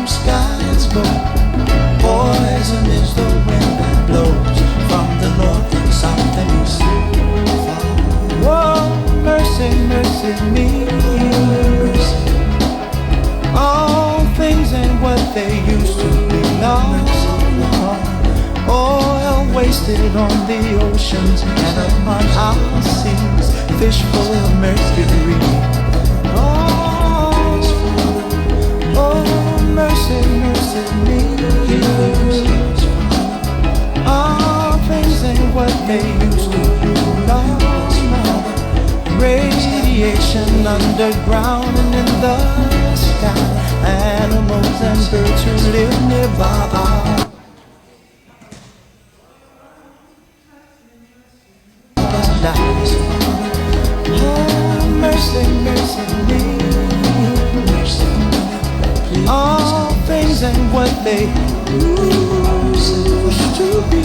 skies go. Poison is the wind that blows from the north and south and east. Oh, mercy, mercy me. All things ain't what they used to be. No, oil wasted on the oceans and upon our seas, fish full of mercury. Oh, mercy, mercy me. All things ain't what they used to be. No, radiation underground and in the sky. Animals and birds who live nearby. Oh, mercy, mercy me. All things ain't what they used to be.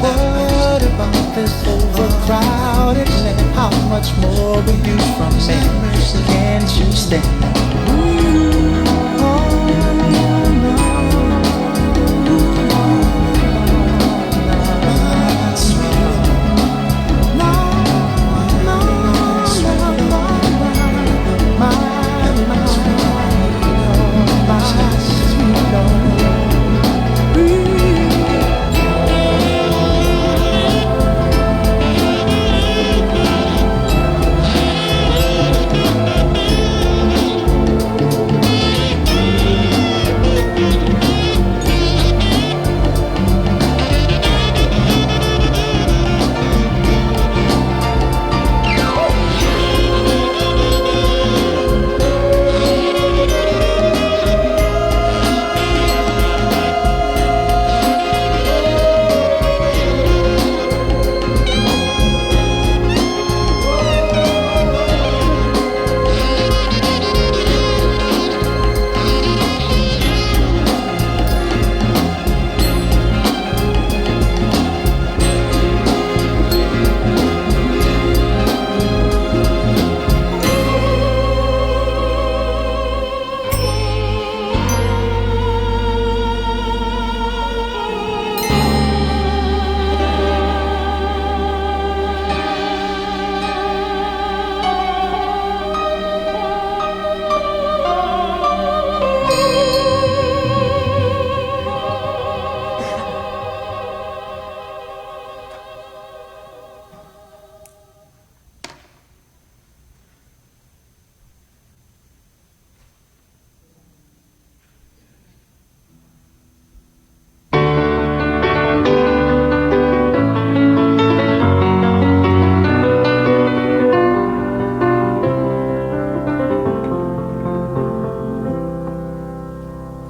What about this overcrowded land? How much more will you from me? Can't you stand?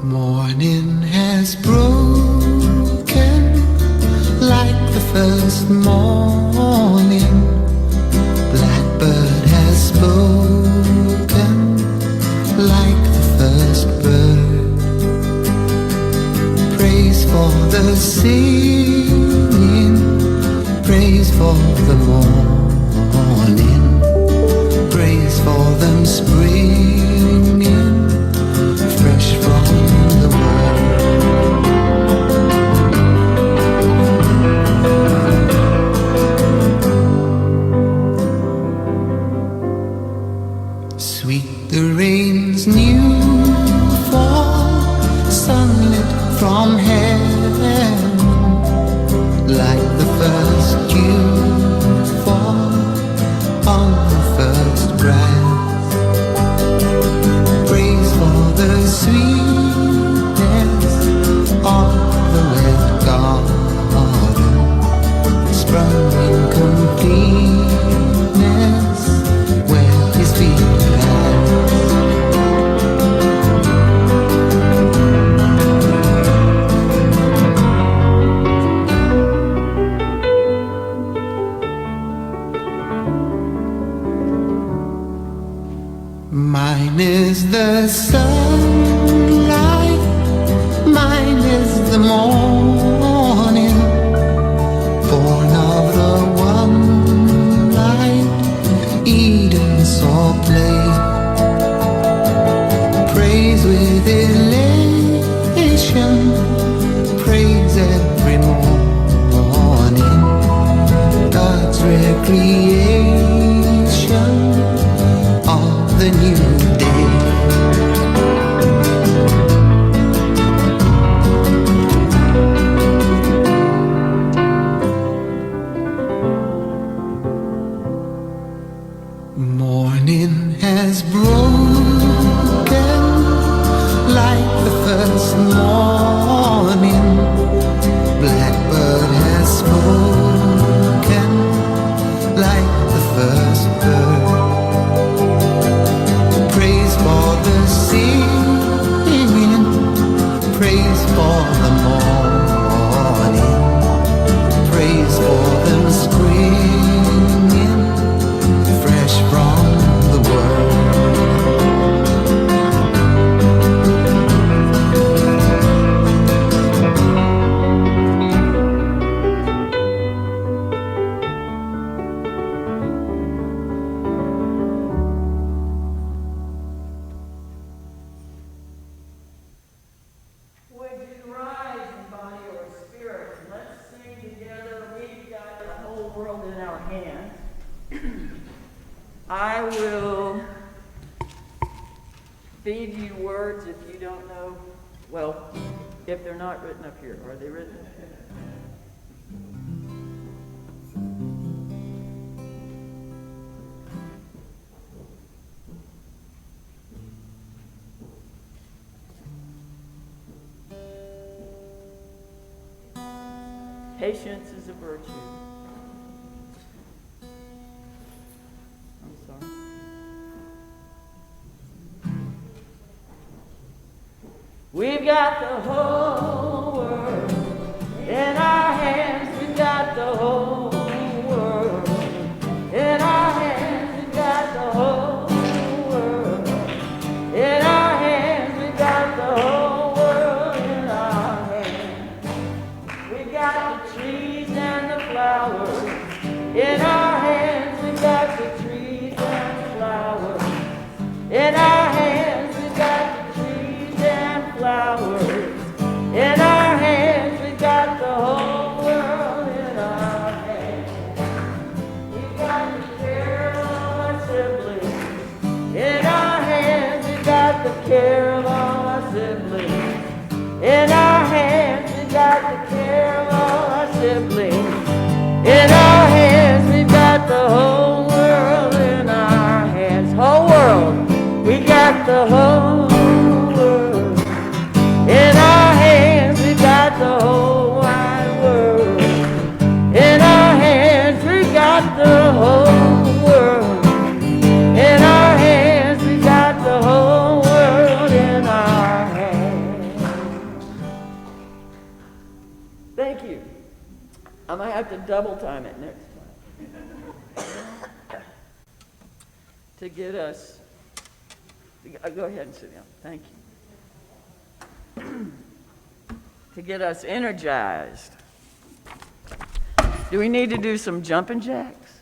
Morning has broken like the first morning. Blackbird has spoken like the first bird. Praise for the singing, praise for the morning, praise for them springing fresh from the world. Sweet the rain's new fall, sunlit from heaven, like the first dew fall on the first grass. Praise for the sweetness of the wet garden, sprung in completeness where his feet pass. Mine is the sunlight, mine is the morning, born of the one light Eden saw play. Praise with elation has broken like the first morning. Blackbird has spoken like the first bird. Praise for the singing, praise for the morning, praise for them springing fresh from the world. Would you rise in body or spirit? Let's sing together. We've got the whole world in our hands. I will feed you words if you don't know. Well, if they're not written up here. Are they written up here? Patience is a virtue. I'm sorry. We've got the whole world in our hands. We've got the whole world in our hands. We've got the whole world in our hands. We've got the whole world in our hands. We got the trees and the flowers in our hands. We got the trees and the flowers in our hands. We got the trees and flowers in our hands. We got the whole world in our hands. We got the care of all our siblings in our hands. We got the care of all our siblings in our hands. We got the care of all our siblings in our hands. We've got the whole world in our hands. Whole world. We got the whole world in our hands. We got the whole wide world in our hands. We got the whole world in our hands. We got the whole world in our hands. Thank you. I might have to double time it next time to get us. Go ahead and sit down. Thank you. To get us energized. Do we need to do some jumping jacks?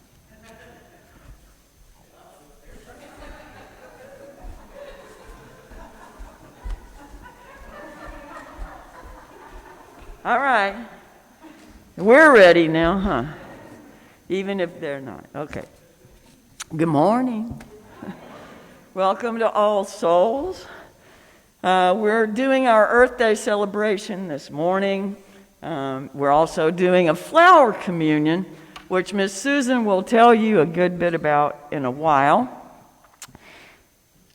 All right. We're ready now, huh? Even if they're not. Okay. Good morning. Welcome to All Souls. We're doing our Earth Day celebration this morning. We're also doing a flower communion, which Miss Susan will tell you a good bit about in a while.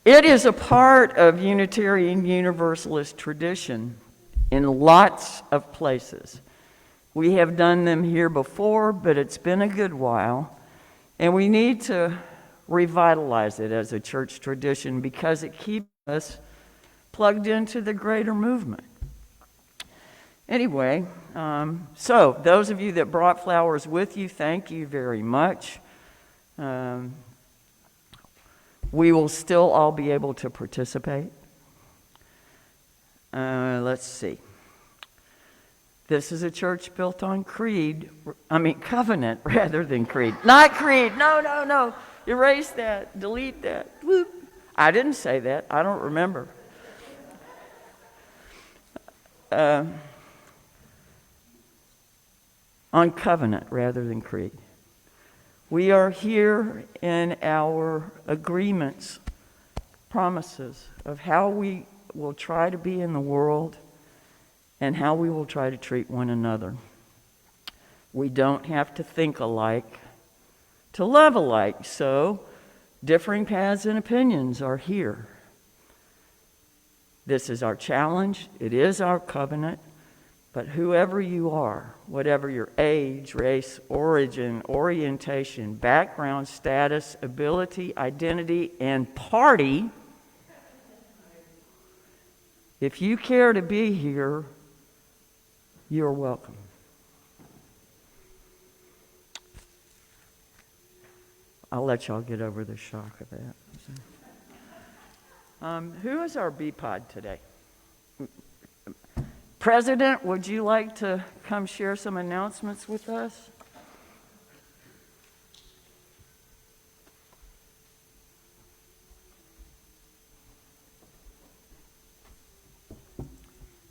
It is a part of Unitarian Universalist tradition in lots of places. We have done them here before, but it's been a good while, and we need to revitalize it as a church tradition because it keeps us plugged into the greater movement. Anyway, so those of you that brought flowers with you, thank you very much. We will still all be able to participate. Let's see. This is a church built on covenant rather than creed. Not creed. No. Erase that. Delete that. Whoop. I didn't say that. I don't remember. On covenant rather than creed. We are here in our agreements, promises of how we will try to be in the world and how we will try to treat one another. We don't have to think alike to love alike. So Differing paths and opinions are here. This is our challenge. It is our covenant. But whoever you are, whatever your age, race, origin, orientation, background, status, ability, identity, and party, if you care to be here, you're welcome. I'll let y'all get over the shock of that. Who is our BPOD today? President, would you like to come share some announcements with us?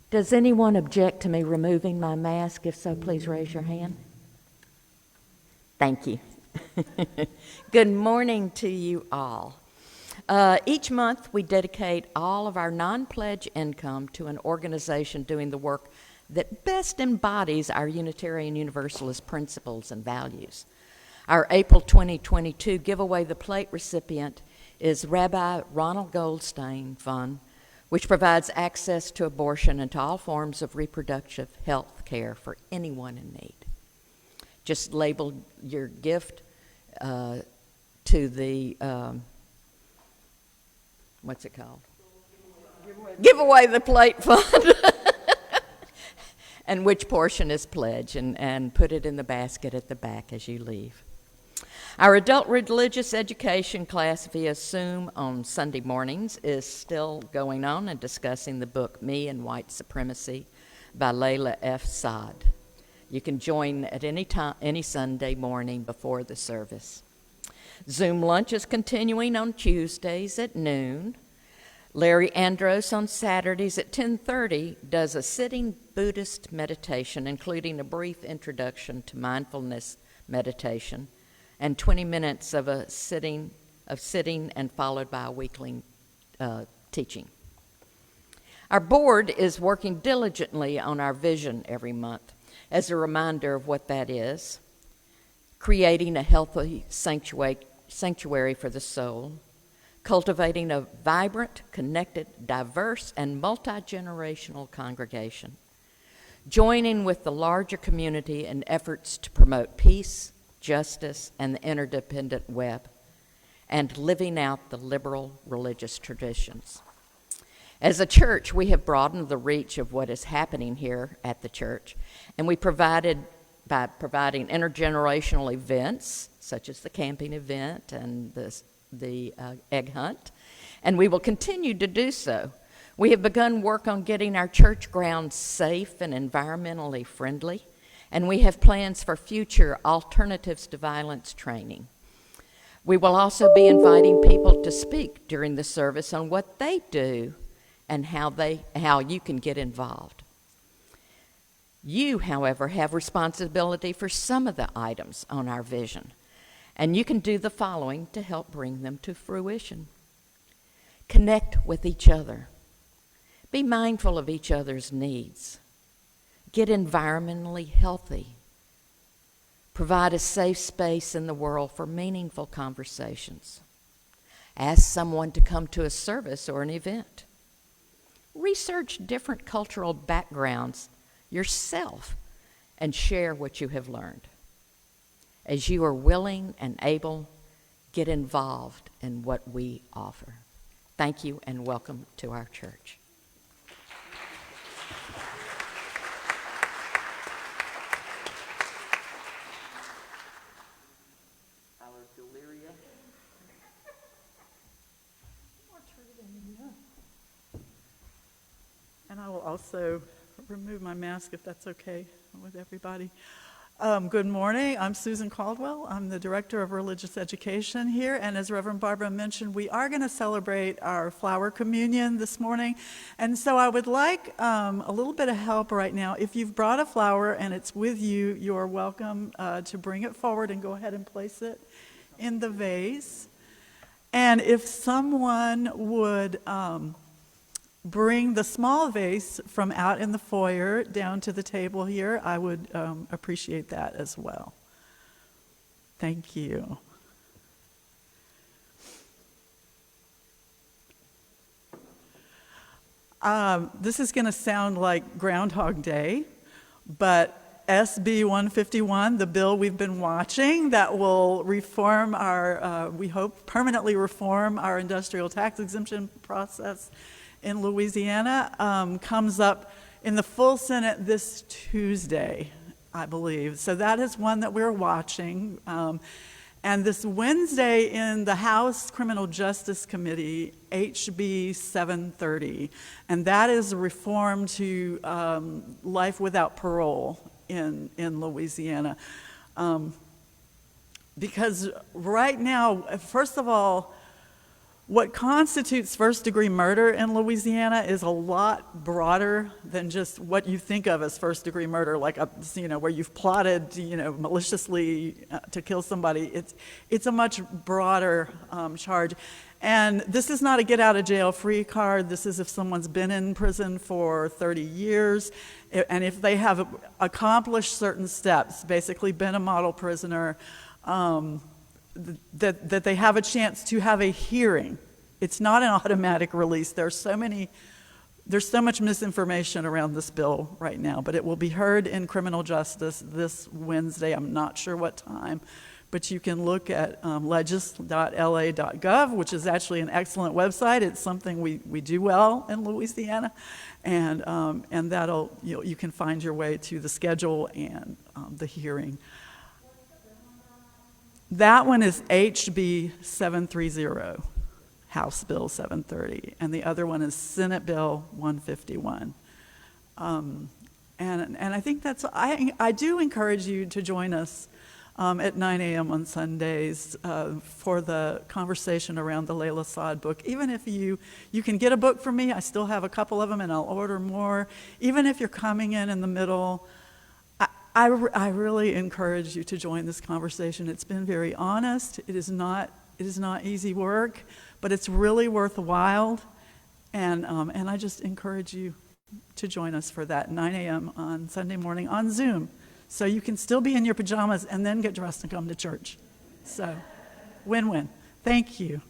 Does anyone object to me removing my mask? If so, please raise your hand. Thank you. Good morning to you all. Each month, we dedicate all of our non-pledge income to an organization doing the work that best embodies our Unitarian Universalist principles and values. Our April 2022 Giveaway the Plate recipient is Rabbi Ronald Goldstein Fund, which provides access to abortion and to all forms of reproductive health care for anyone in need. Just label your gift to the what's it called? Give away the plate fund. And which portion is pledge, and put it in the basket at the back as you leave. Our adult religious education class via Zoom on Sunday mornings is still going on and discussing the book Me and White Supremacy by Layla F. Saad. You can join at any time, any Sunday morning before the service. Zoom lunch is continuing on Tuesdays at noon. Larry Andros on Saturdays at 10:30 does a sitting Buddhist meditation, including a brief introduction to mindfulness meditation and 20 minutes of sitting and followed by a weekly teaching. Our board is working diligently on our vision every month as a reminder of what that is: creating a healthy sanctuary for the soul, cultivating a vibrant, connected, diverse, and multi-generational congregation, joining with the larger community in efforts to promote peace, justice, and the interdependent web, and living out the liberal religious traditions. As a church, we have broadened the reach of what is happening here at the church, and by providing intergenerational events, such as the camping event and the egg hunt, and we will continue to do so. We have begun work on getting our church grounds safe and environmentally friendly, and we have plans for future alternatives to violence training. We will also be inviting people to speak during the service on what they do and how you can get involved. You, however, have responsibility for some of the items on our vision, and you can do the following to help bring them to fruition. Connect with each other. Be mindful of each other's needs. Get environmentally healthy. Provide a safe space in the world for meaningful conversations. Ask someone to come to a service or an event. Research different cultural backgrounds yourself and share what you have learned. As you are willing and able, get involved in what we offer. Thank you and welcome to our church. And I will also remove my mask if that's okay with everybody. Good morning. I'm Susan Caldwell. I'm the Director of Religious Education here. And as Reverend Barbara mentioned, we are going to celebrate our flower communion this morning. And so I would like a little bit of help right now. If you've brought a flower and it's with you, you're welcome to bring it forward and go ahead and place it in the vase. And if someone would bring the small vase from out in the foyer down to the table here, I would appreciate that as well. Thank you. This is going to sound like Groundhog Day, but SB 151, the bill we've been watching that will reform our, we hope, permanently reform our industrial tax exemption process in Louisiana, comes up in the full Senate this Tuesday, I believe. So that is one that we're watching. And this Wednesday in the House Criminal Justice Committee, HB 730, and that is a reform to life without parole in Louisiana. Because right now, first of all, what constitutes first-degree murder in Louisiana is a lot broader than just what you think of as first-degree murder, like where you've plotted, maliciously to kill somebody. It's a much broader charge, and this is not a get-out-of-jail-free card. This is if someone's been in prison for 30 years, and if they have accomplished certain steps, basically been a model prisoner. That they have a chance to have a hearing. It's not an automatic release. There's so much misinformation around this bill right now, but it will be heard in criminal justice this Wednesday. I'm not sure what time, but you can look at legis.la.gov, which is actually an excellent website. It's something we do well in Louisiana, and that'll you can find your way to the schedule and the hearing. That one is HB 730, House Bill 730, and the other one is Senate Bill 151. And I think I do encourage you to join us at 9 a.m. on Sundays for the conversation around the Layla Saad book. Even if you can get a book from me, I still have a couple of them and I'll order more. Even if you're coming in the middle, I really encourage you to join this conversation. It's been very honest. It is not easy work, but it's really worthwhile. And I just encourage you to join us for that 9 a.m. on Sunday morning on Zoom. So you can still be in your pajamas and then get dressed and come to church. So, win-win. Thank you.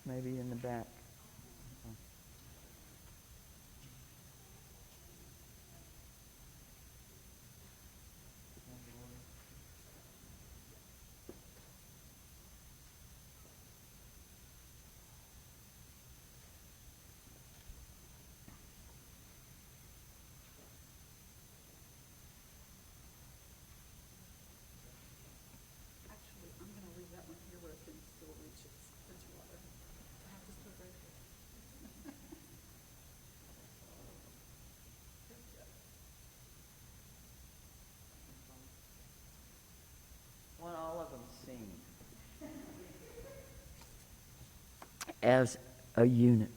Maybe in the back. Actually, I'm going to leave that one here where it can still reach its water. Want all of them sing as a unit.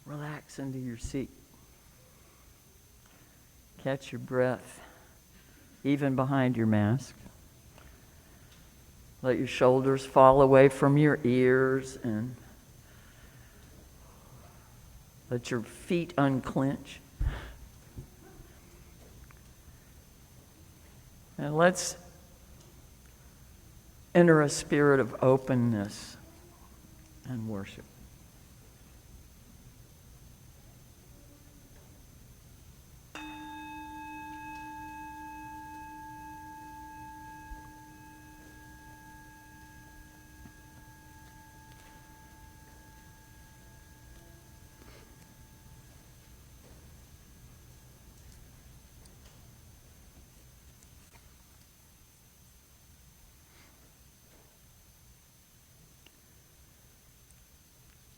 Relax into your seat. Catch your breath, even behind your mask. Let your shoulders fall away from your ears and let your feet unclench. And let's enter a spirit of openness and worship.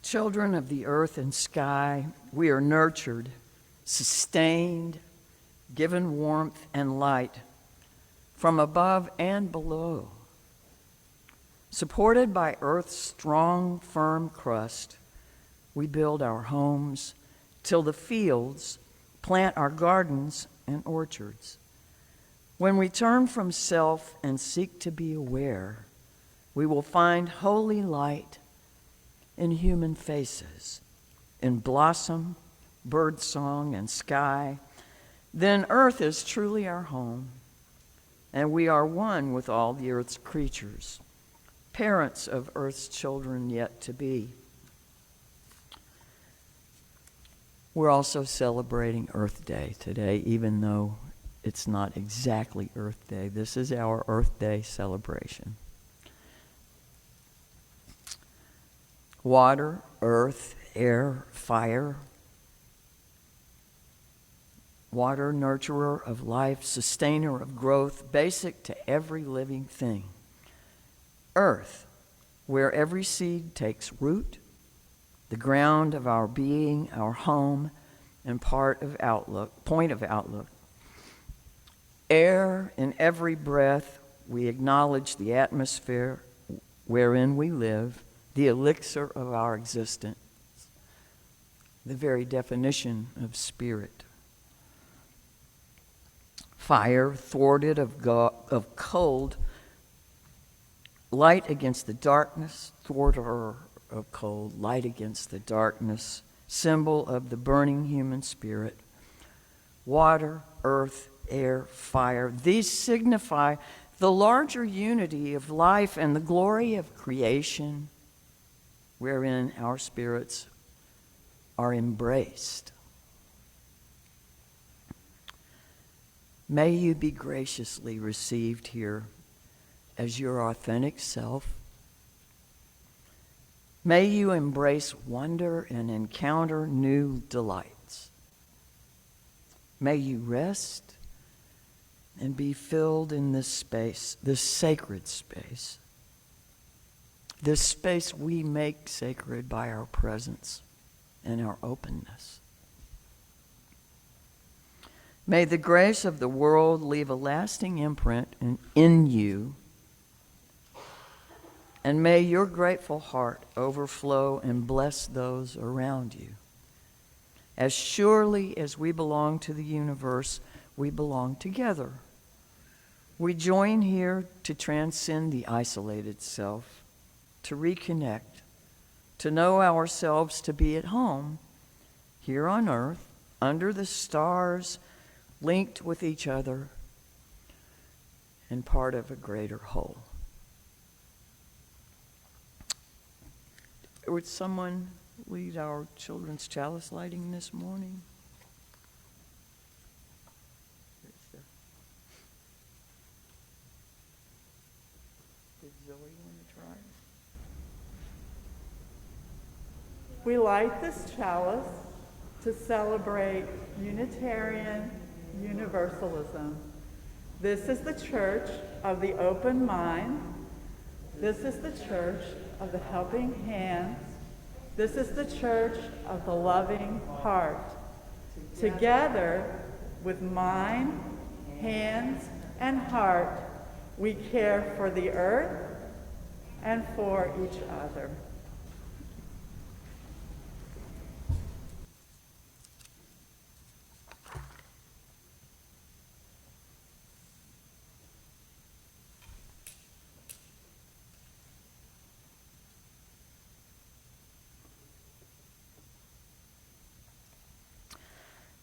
Children of the earth and sky, we are nurtured, sustained, given warmth and light from above and below. Supported by earth's strong, firm crust, we build our homes, till the fields, plant our gardens and orchards. When we turn from self and seek to be aware, we will find holy light in human faces, in blossom, birdsong, and sky. Then earth is truly our home, and we are one with all the earth's creatures, parents of earth's children yet to be. We're also celebrating Earth Day today, even though it's not exactly Earth Day. This is our Earth Day celebration. Water, earth, air, fire. Water, nurturer of life, sustainer of growth, basic to every living thing. Earth, where every seed takes root, the ground of our being, our home, and point of outlook. Air, in every breath, we acknowledge the atmosphere wherein we live, the elixir of our existence, the very definition of spirit. Fire, thwarted of cold, light against the darkness, thwarter of cold, light against the darkness, symbol of the burning human spirit. Water, earth, air, fire, these signify the larger unity of life and the glory of creation, wherein our spirits are embraced. May you be graciously received here as your authentic self. May you embrace wonder and encounter new delights. May you rest and be filled in this space, this sacred space, this space we make sacred by our presence and our openness. May the grace of the world leave a lasting imprint in you, and may your grateful heart overflow and bless those around you. As surely as we belong to the universe, we belong together. We join here to transcend the isolated self, to reconnect, to know ourselves to be at home, here on earth, under the stars, linked with each other, and part of a greater whole. Would someone lead our children's chalice lighting this morning? Did Zoe want to try? We light this chalice to celebrate Unitarian Universalism. This is the church of the open mind. This is the church of the helping hands. This is the church of the loving heart. Together, with mind, hands, and heart, we care for the earth and for each other.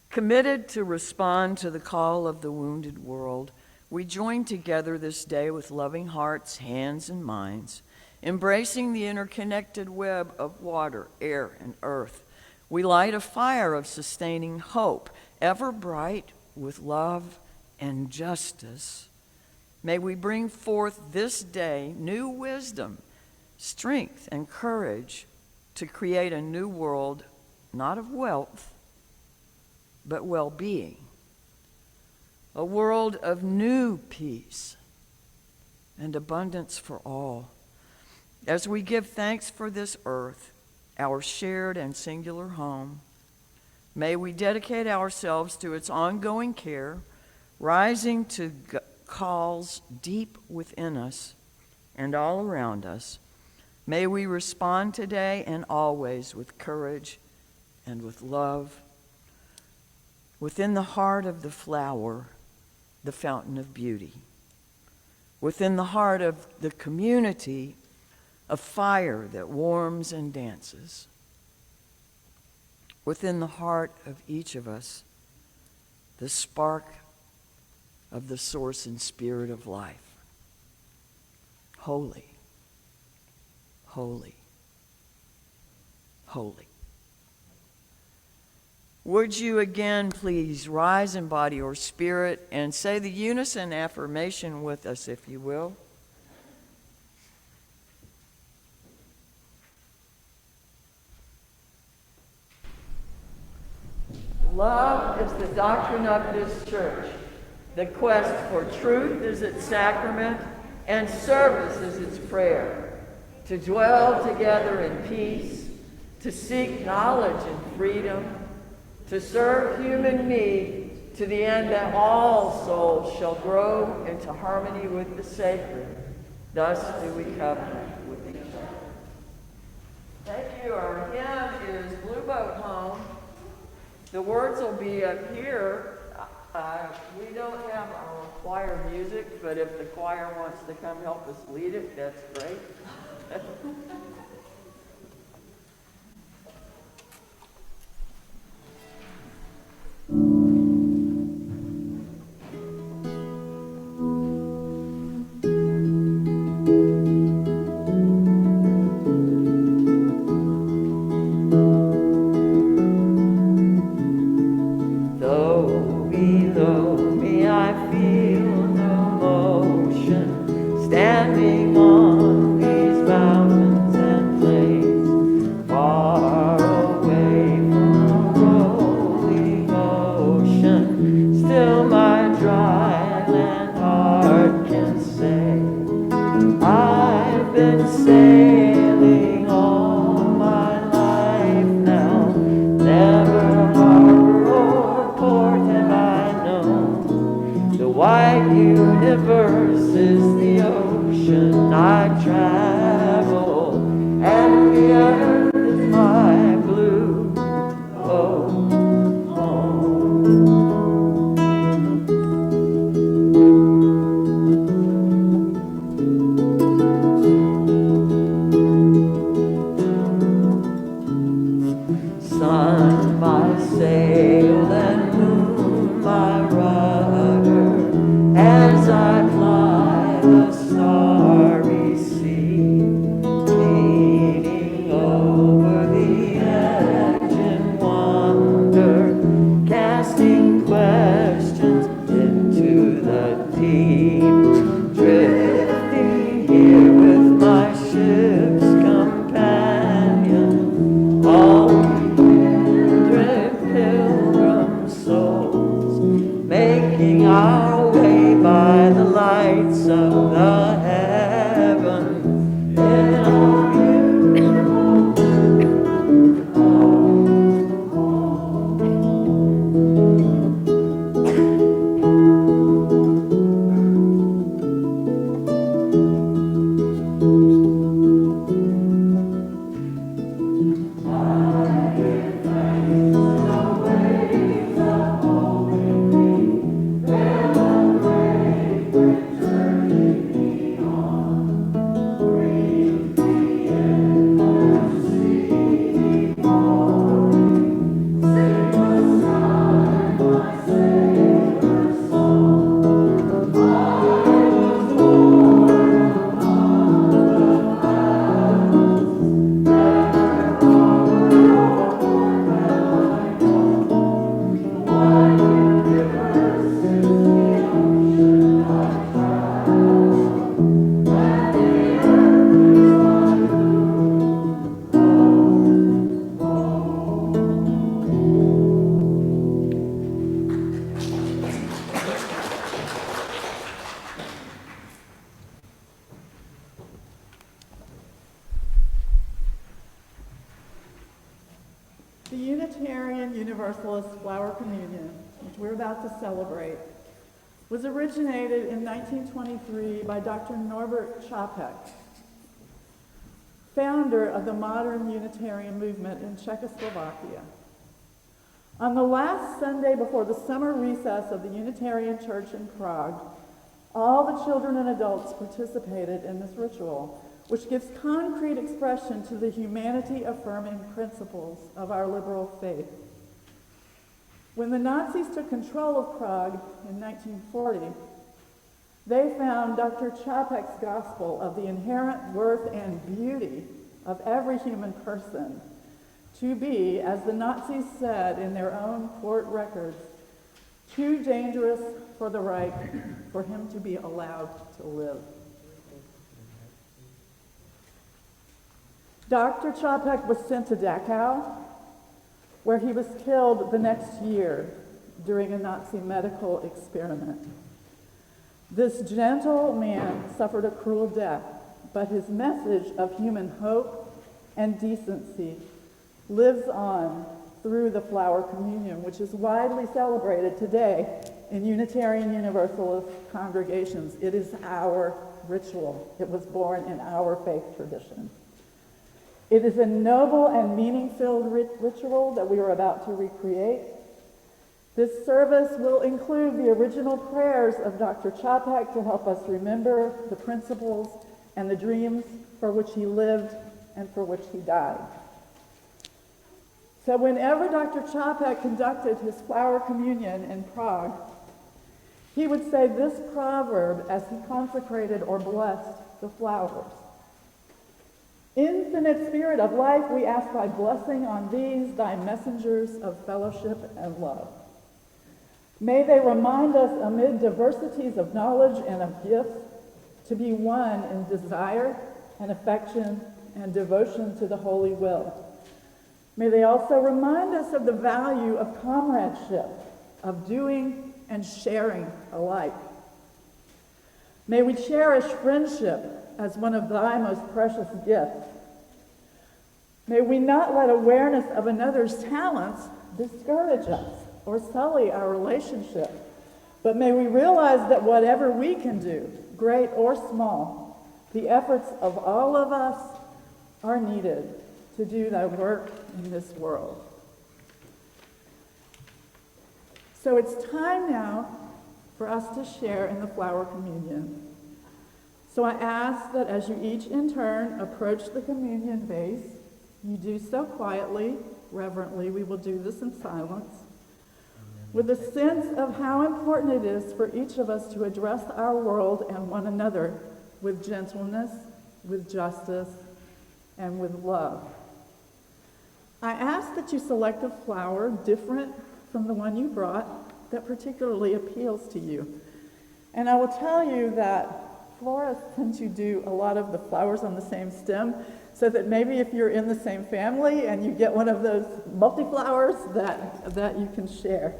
Committed to respond to the call of the wounded world, we join together this day with loving hearts, hands, and minds, embracing the interconnected web of water, air, and earth. We light a fire of sustaining hope, ever bright with love and justice. May we bring forth this day new wisdom, strength, and courage to create a new world, not of wealth, but well-being, a world of new peace and abundance for all. As we give thanks for this earth, our shared and singular home, may we dedicate ourselves to its ongoing care, rising to calls deep within us and all around us. May we respond today and always with courage and with love. Within the heart of the flower, the fountain of beauty. Within the heart of the community, a fire that warms and dances. Within the heart of each of us, the spark of the source and spirit of life. Holy, holy, holy. Would you again please rise in body or spirit and say the unison affirmation with us, if you will? Love is the doctrine of this church. The quest for truth is its sacrament, and service is its prayer. To dwell together in peace, to seek knowledge and freedom, to serve human need to the end that all souls shall grow into harmony with the sacred. Thus do we covenant with each other. Thank you. Our hymn is Blue Boat Home. The words will be up here. We don't have our choir music, but if the choir wants to come help us lead it, that's great. The Unitarian Universalist Flower Communion, which we're about to celebrate, was originated in 1923 by Dr. Norbert Čapek, founder of the modern Unitarian movement in Czechoslovakia. On the last Sunday before the summer recess of the Unitarian Church in Prague, all the children and adults participated in this ritual, which gives concrete expression to the humanity-affirming principles of our liberal faith. When the Nazis took control of Prague in 1940, they found Dr. Čapek's gospel of the inherent worth and beauty of every human person to be, as the Nazis said in their own court records, too dangerous for the right for him to be allowed to live. Dr. Čapek was sent to Dachau, where he was killed the next year during a Nazi medical experiment. This gentle man suffered a cruel death, but his message of human hope and decency lives on through the flower communion, which is widely celebrated today in Unitarian Universalist congregations. It is our ritual. It was born in our faith tradition. It is a noble and meaning-filled ritual that we are about to recreate. This service will include the original prayers of Dr. Čapek to help us remember the principles and the dreams for which he lived and for which he died. So whenever Dr. Čapek conducted his flower communion in Prague, he would say this proverb as he consecrated or blessed the flowers. Infinite Spirit of life, we ask thy blessing on these, thy messengers of fellowship and love. May they remind us amid diversities of knowledge and of gifts to be one in desire and affection and devotion to the holy will. May they also remind us of the value of comradeship, of doing and sharing alike. May we cherish friendship as one of thy most precious gifts. May we not let awareness of another's talents discourage us or sully our relationship, but may we realize that whatever we can do, great or small, the efforts of all of us are needed to do thy work in this world. So it's time now for us to share in the flower communion. So I ask that as you each in turn approach the communion vase, you do so quietly, reverently. We will do this in silence, with a sense of how important it is for each of us to address our world and one another with gentleness, with justice, and with love. I ask that you select a flower different from the one you brought that particularly appeals to you. And I will tell you that florists tend to do a lot of the flowers on the same stem, so that maybe if you're in the same family and you get one of those multi-flowers that you can share.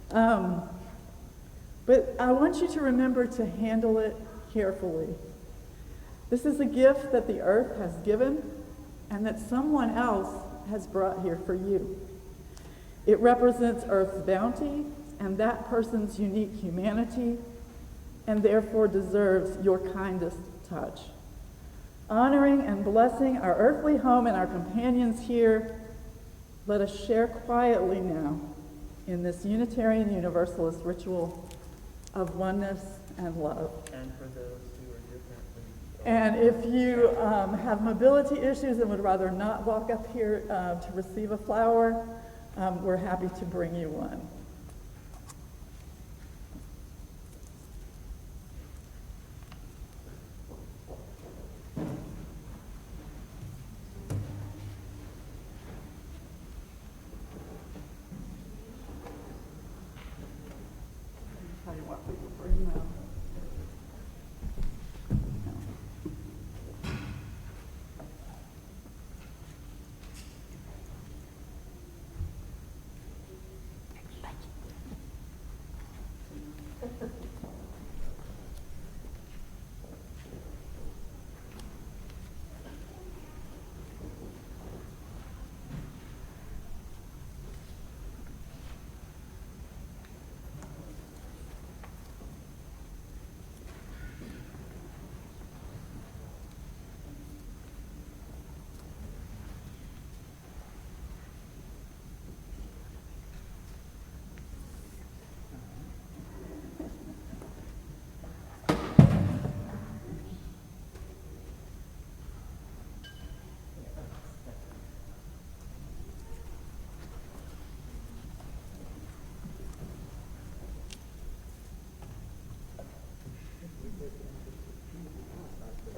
But I want you to remember to handle it carefully. This is a gift that the earth has given and that someone else has brought here for you. It represents Earth's bounty and that person's unique humanity, and therefore deserves your kindest touch. Honoring and blessing our earthly home and our companions here, let us share quietly now in this Unitarian Universalist ritual of oneness and love. And for those who are differently. And if you have mobility issues and would rather not walk up here to receive a flower, we're happy to bring you one. Tell you what, we will bring them.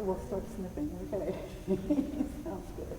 we'll start snipping, okay? Sounds good.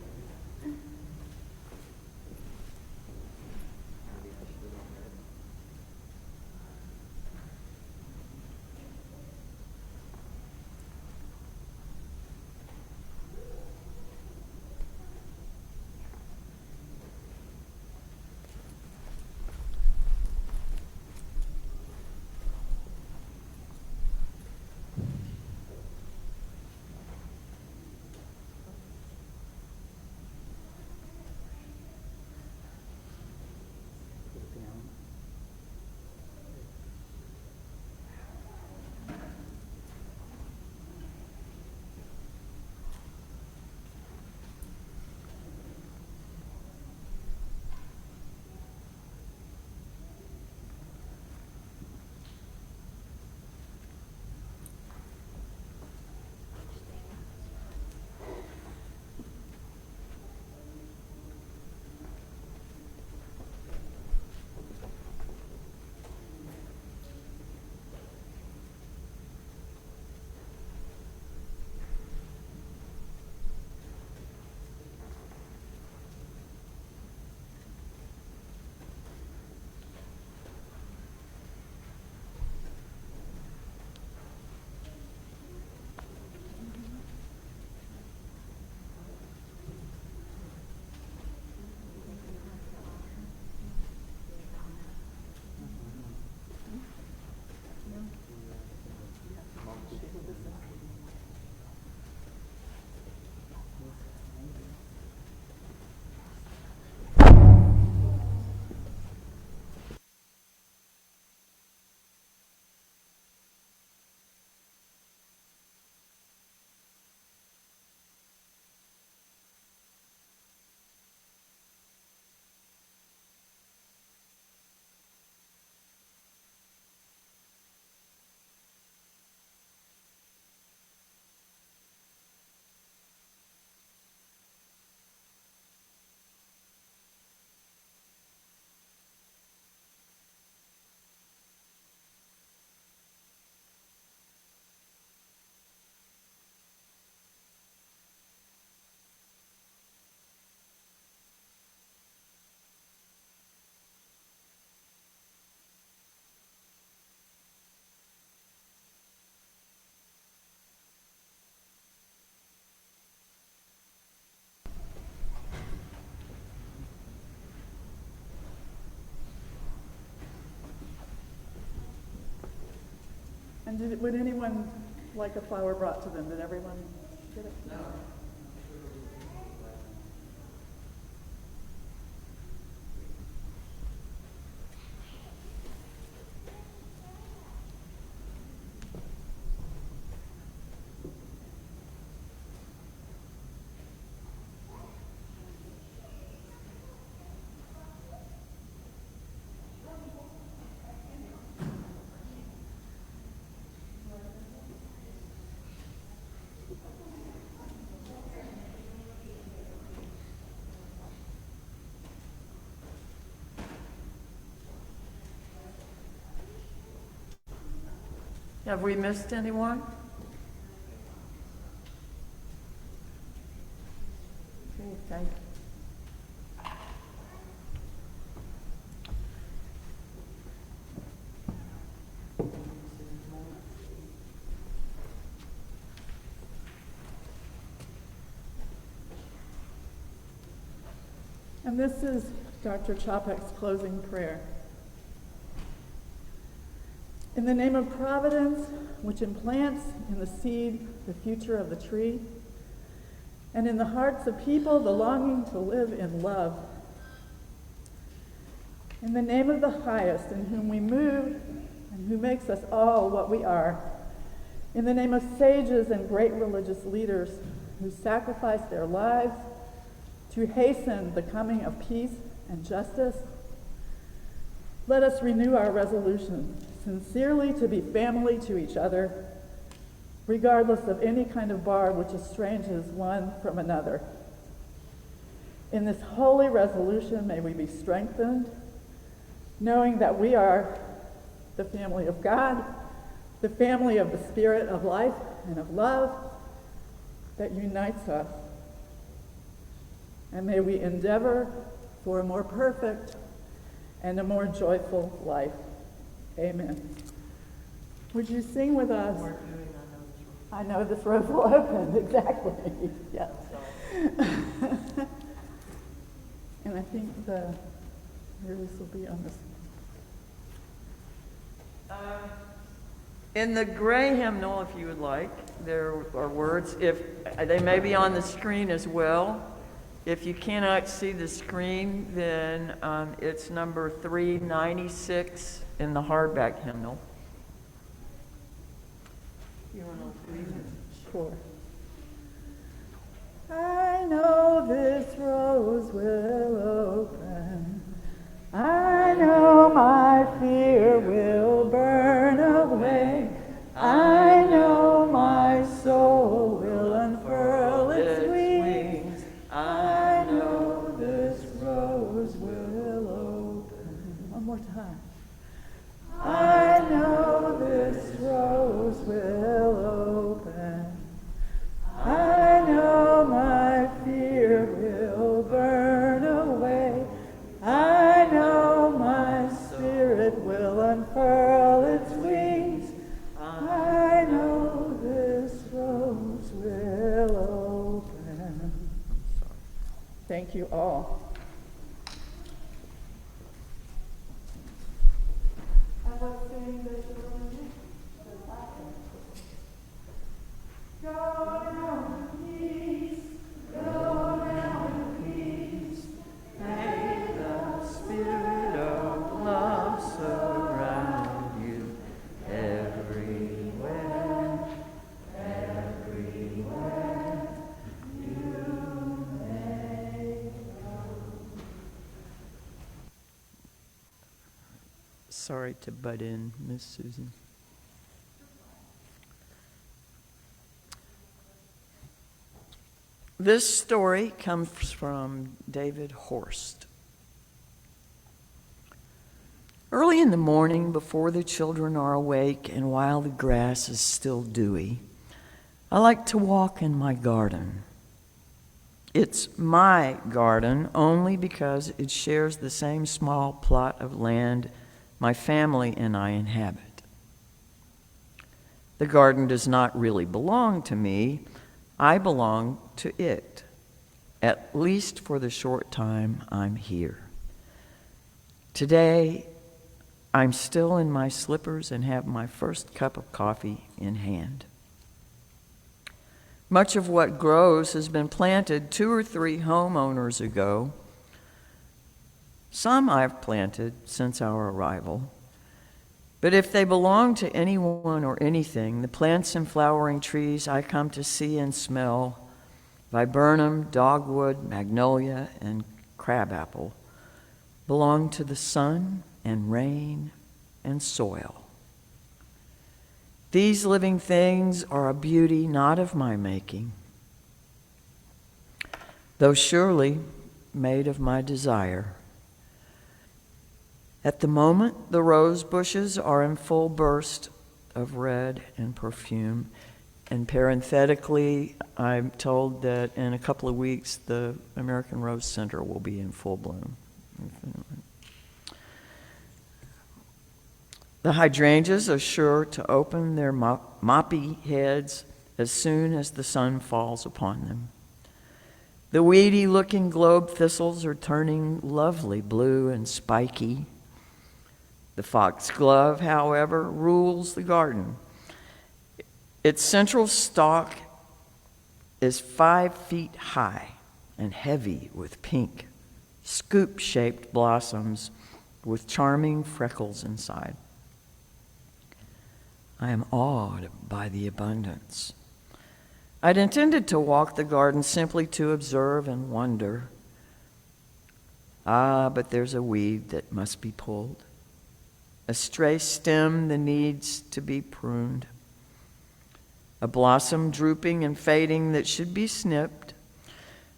And would anyone like a flower brought to them? Did everyone get it? No. Have we missed anyone? Okay, thank you. And this is Dr. Chapek's closing prayer. In the name of Providence, which implants in the seed the future of the tree, and in the hearts of people the longing to live in love. In the name of the highest, in whom we move and who makes us all what we are. In the name of sages and great religious leaders who sacrifice their lives to hasten the coming of peace and justice, let us renew our resolution sincerely to be family to each other, regardless of any kind of bar which estranges one from another. In this holy resolution, may we be strengthened, knowing that we are the family of God, the family of the Spirit of life and of love, that unites us. And may we endeavor for a more perfect and a more joyful life. Amen. Would you sing with us? I know this road will open, exactly. Yes. And I think yours will be on this. In the gray hymnal, if you would like, there are words. If they may be on the screen as well. If you cannot see the screen, then it's number 396 in the hardback hymnal. You want to read it? Sure. I know this rose will open. I know my fear will burn away. I know my soul will unfurl its wings. I know this rose will open. One more time. I know this rose will open. I know my fear will burn away. I know my spirit will unfurl its wings. I know this rose will open. Thank you all. And let's sing this one. Go now in peace, go now in peace. May the spirit of love surround you everywhere, everywhere you may go. Sorry to butt in, Miss Susan. This story comes from David Horst. Early in the morning, before the children are awake and while the grass is still dewy, I like to walk in my garden. It's my garden only because it shares the same small plot of land my family and I inhabit. The garden does not really belong to me. I belong to it, at least for the short time I'm here. Today, I'm still in my slippers and have my first cup of coffee in hand. Much of what grows has been planted 2 or 3 homeowners ago. Some I've planted since our arrival. But if they belong to anyone or anything, the plants and flowering trees I come to see and smell, viburnum, dogwood, magnolia, and crabapple, belong to the sun and rain and soil. These living things are a beauty not of my making, though surely made of my desire. At the moment, the rose bushes are in full burst of red and perfume. And parenthetically, I'm told that in a couple of weeks, the American Rose Center will be in full bloom. The hydrangeas are sure to open their moppy heads as soon as the sun falls upon them. The weedy-looking globe thistles are turning lovely blue and spiky. The foxglove, however, rules the garden. Its central stalk is 5 feet high and heavy with pink, scoop-shaped blossoms with charming freckles inside. I am awed by the abundance. I'd intended to walk the garden simply to observe and wonder. But there's a weed that must be pulled, a stray stem that needs to be pruned, a blossom drooping and fading that should be snipped.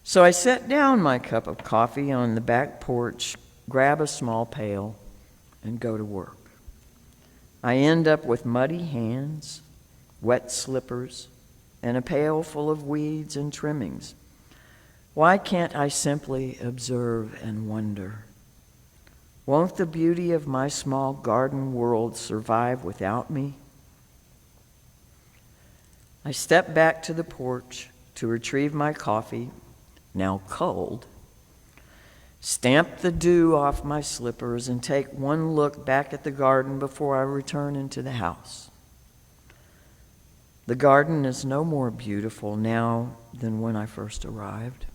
So I set down my cup of coffee on the back porch, grab a small pail, and go to work. I end up with muddy hands, wet slippers, and a pail full of weeds and trimmings. Why can't I simply observe and wonder? Won't the beauty of my small garden world survive without me? I step back to the porch to retrieve my coffee, now cold, stamp the dew off my slippers, and take one look back at the garden before I return into the house. The garden is no more beautiful now than when I first arrived.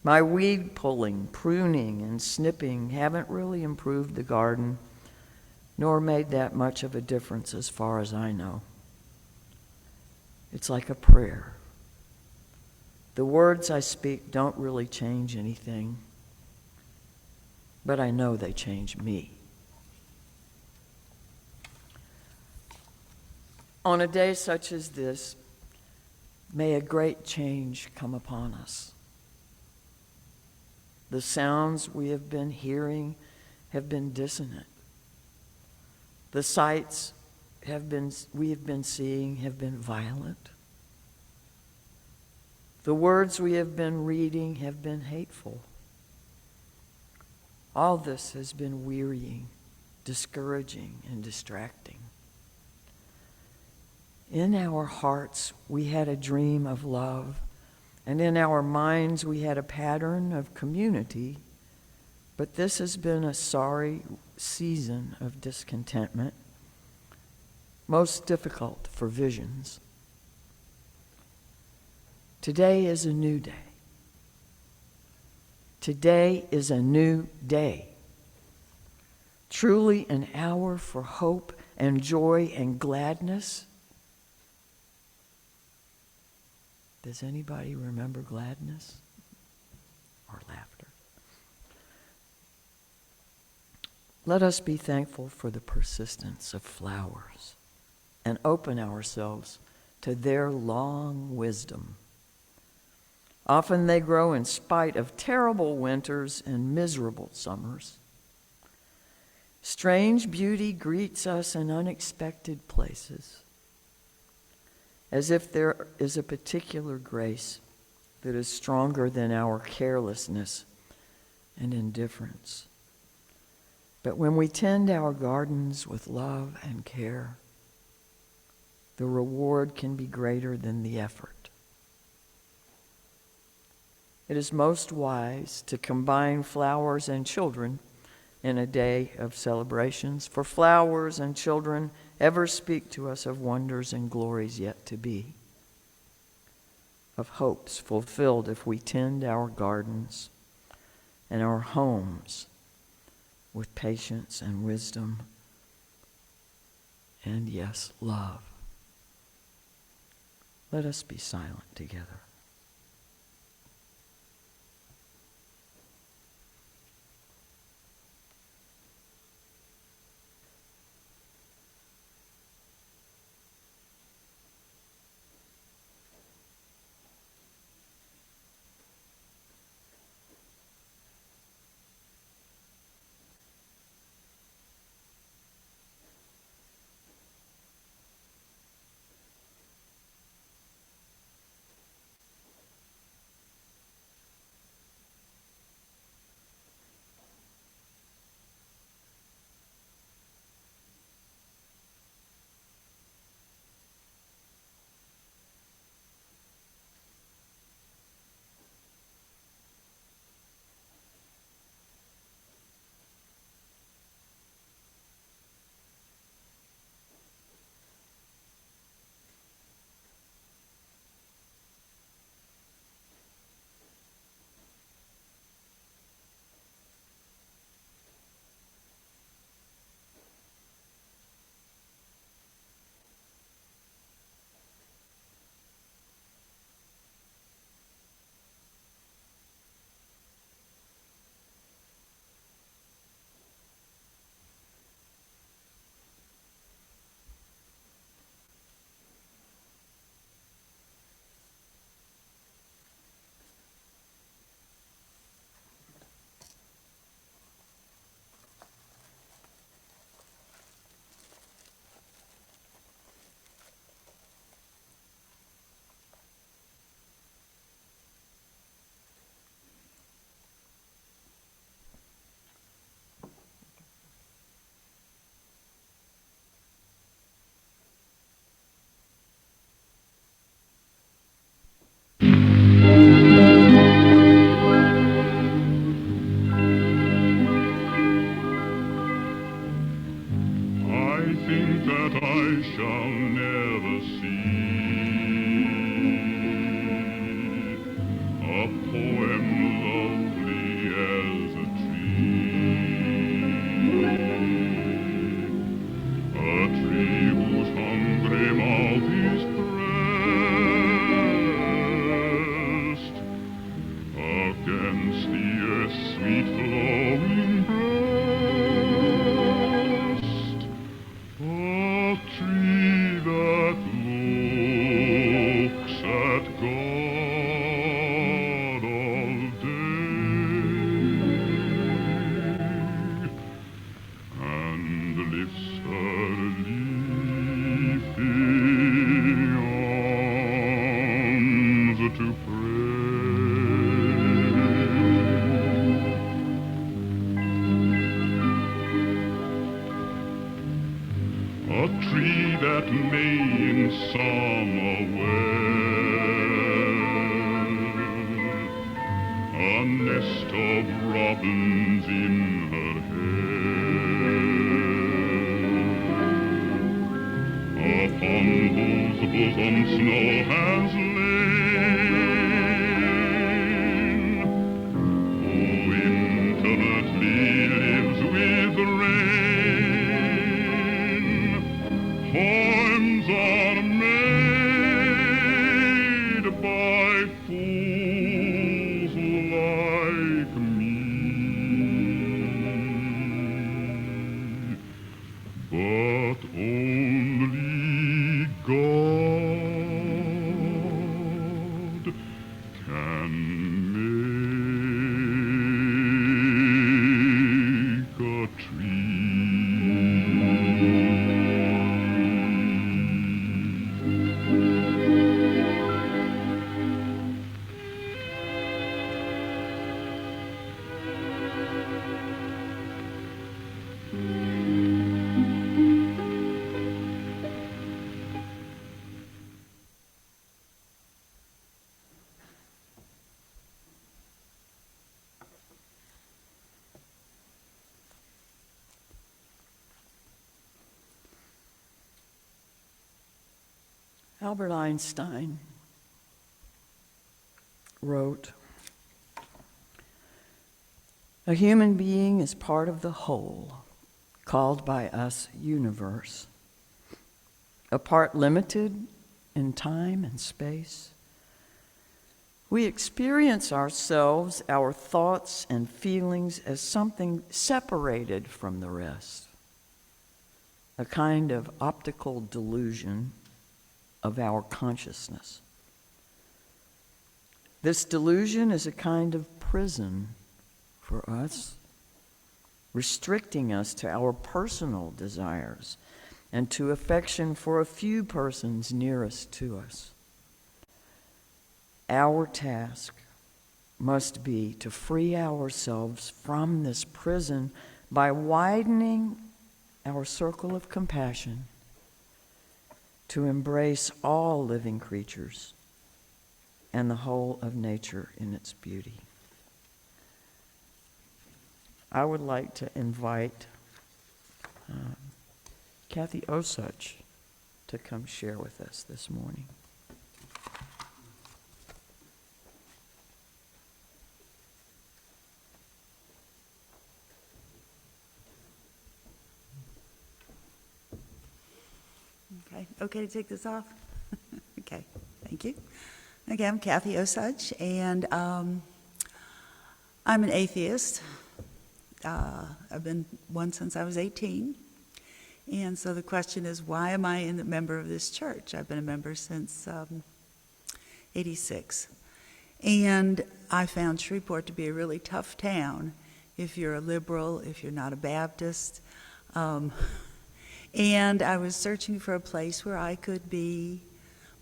My weed pulling, pruning, and snipping haven't really improved the garden, nor made that much of a difference as far as I know. It's like a prayer. The words I speak don't really change anything, but I know they change me. On a day such as this, may a great change come upon us. The sounds we have been hearing have been dissonant. The sights we have been seeing have been violent. The words we have been reading have been hateful. All this has been wearying, discouraging, and distracting. In our hearts, we had a dream of love, and in our minds, we had a pattern of community, but this has been a sorry season of discontentment, most difficult for visions. Today is a new day. Today is a new day. Truly an hour for hope and joy and gladness. Does anybody remember gladness or laughter? Let us be thankful for the persistence of flowers and open ourselves to their long wisdom. Often they grow in spite of terrible winters and miserable summers. Strange beauty greets us in unexpected places, as if there is a particular grace that is stronger than our carelessness and indifference. But when we tend our gardens with love and care, the reward can be greater than the effort. It is most wise to combine flowers and children in a day of celebrations, for flowers and children ever speak to us of wonders and glories yet to be, of hopes fulfilled if we tend our gardens and our homes with patience and wisdom and, yes, love. Let us be silent together. shall never see. A poem lovely as a tree whose hungry mouth is pressed against the earth's sweet flowing breast. A tree that looks at God all day and lifts her leafy arms to pray. A tree that may in summer wear a nest of robins in her hair, upon whose bosom snow has lain, who intimately lives with rain. Poems are made by fools like me, but only God can make a tree. Albert Einstein wrote, "A human being is part of the whole, called by us universe, a part limited in time and space. We experience ourselves, our thoughts and feelings as something separated from the rest, a kind of optical delusion of our consciousness. This delusion is a kind of prison for us, restricting us to our personal desires and to affection for a few persons nearest to us. Our task must be to free ourselves from this prison by widening our circle of compassion to embrace all living creatures and the whole of nature in its beauty." I would like to invite Kathy Osuch to come share with us this morning. Okay to take this off? Okay, thank you. Okay, I'm Kathy Osuch, and I'm an atheist. I've been one since I was 18. And so the question is, why am I a member of this church? I've been a member since 86. And I found Shreveport to be a really tough town if you're a liberal, if you're not a Baptist. And I was searching for a place where I could be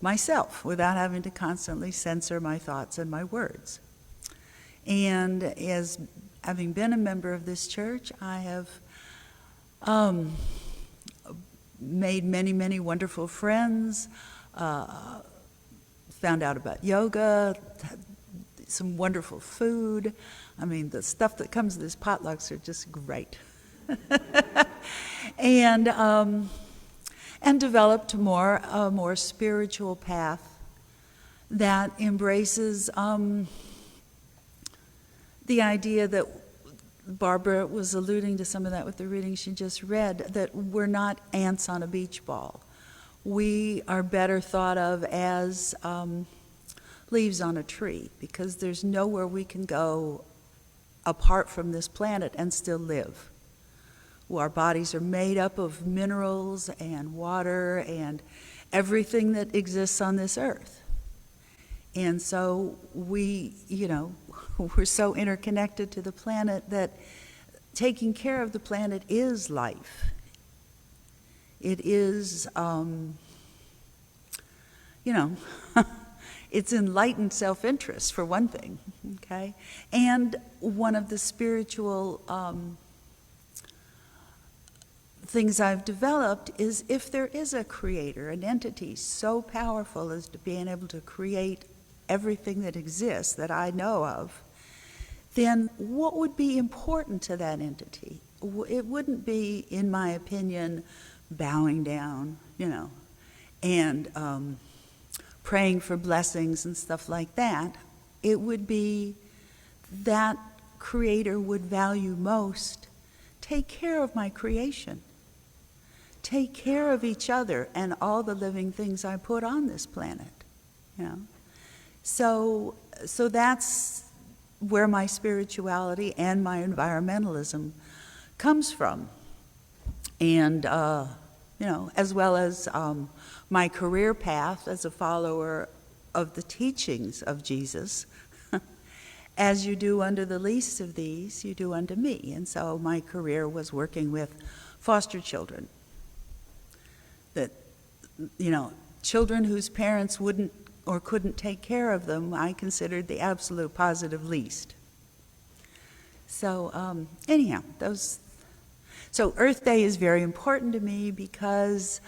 myself without having to constantly censor my thoughts and my words. And as having been a member of this church, I have made many, many wonderful friends, found out about yoga, had some wonderful food. I mean, the stuff that comes to these potlucks are just great. And and developed a more spiritual path that embraces the idea that Barbara was alluding to some of that with the reading she just read, that we're not ants on a beach ball. We are better thought of as leaves on a tree, because there's nowhere we can go apart from this planet and still live. Our bodies are made up of minerals and water and everything that exists on this earth. And so we're so interconnected to the planet that taking care of the planet is life. It is, it's enlightened self-interest, for one thing, okay? And one of the spiritual things I've developed is, if there is a creator, an entity so powerful as to being able to create everything that exists that I know of, then what would be important to that entity? It wouldn't be, in my opinion, bowing down, and praying for blessings and stuff like that. It would be that creator would value most, take care of my creation. Take care of each other and all the living things I put on this planet. So that's where my spirituality and my environmentalism comes from. And, as well as my career path as a follower of the teachings of Jesus. As you do unto the least of these, you do unto me. And so my career was working with foster children. That, children whose parents wouldn't or couldn't take care of them, I considered the absolute positive least. So so Earth Day is very important to me because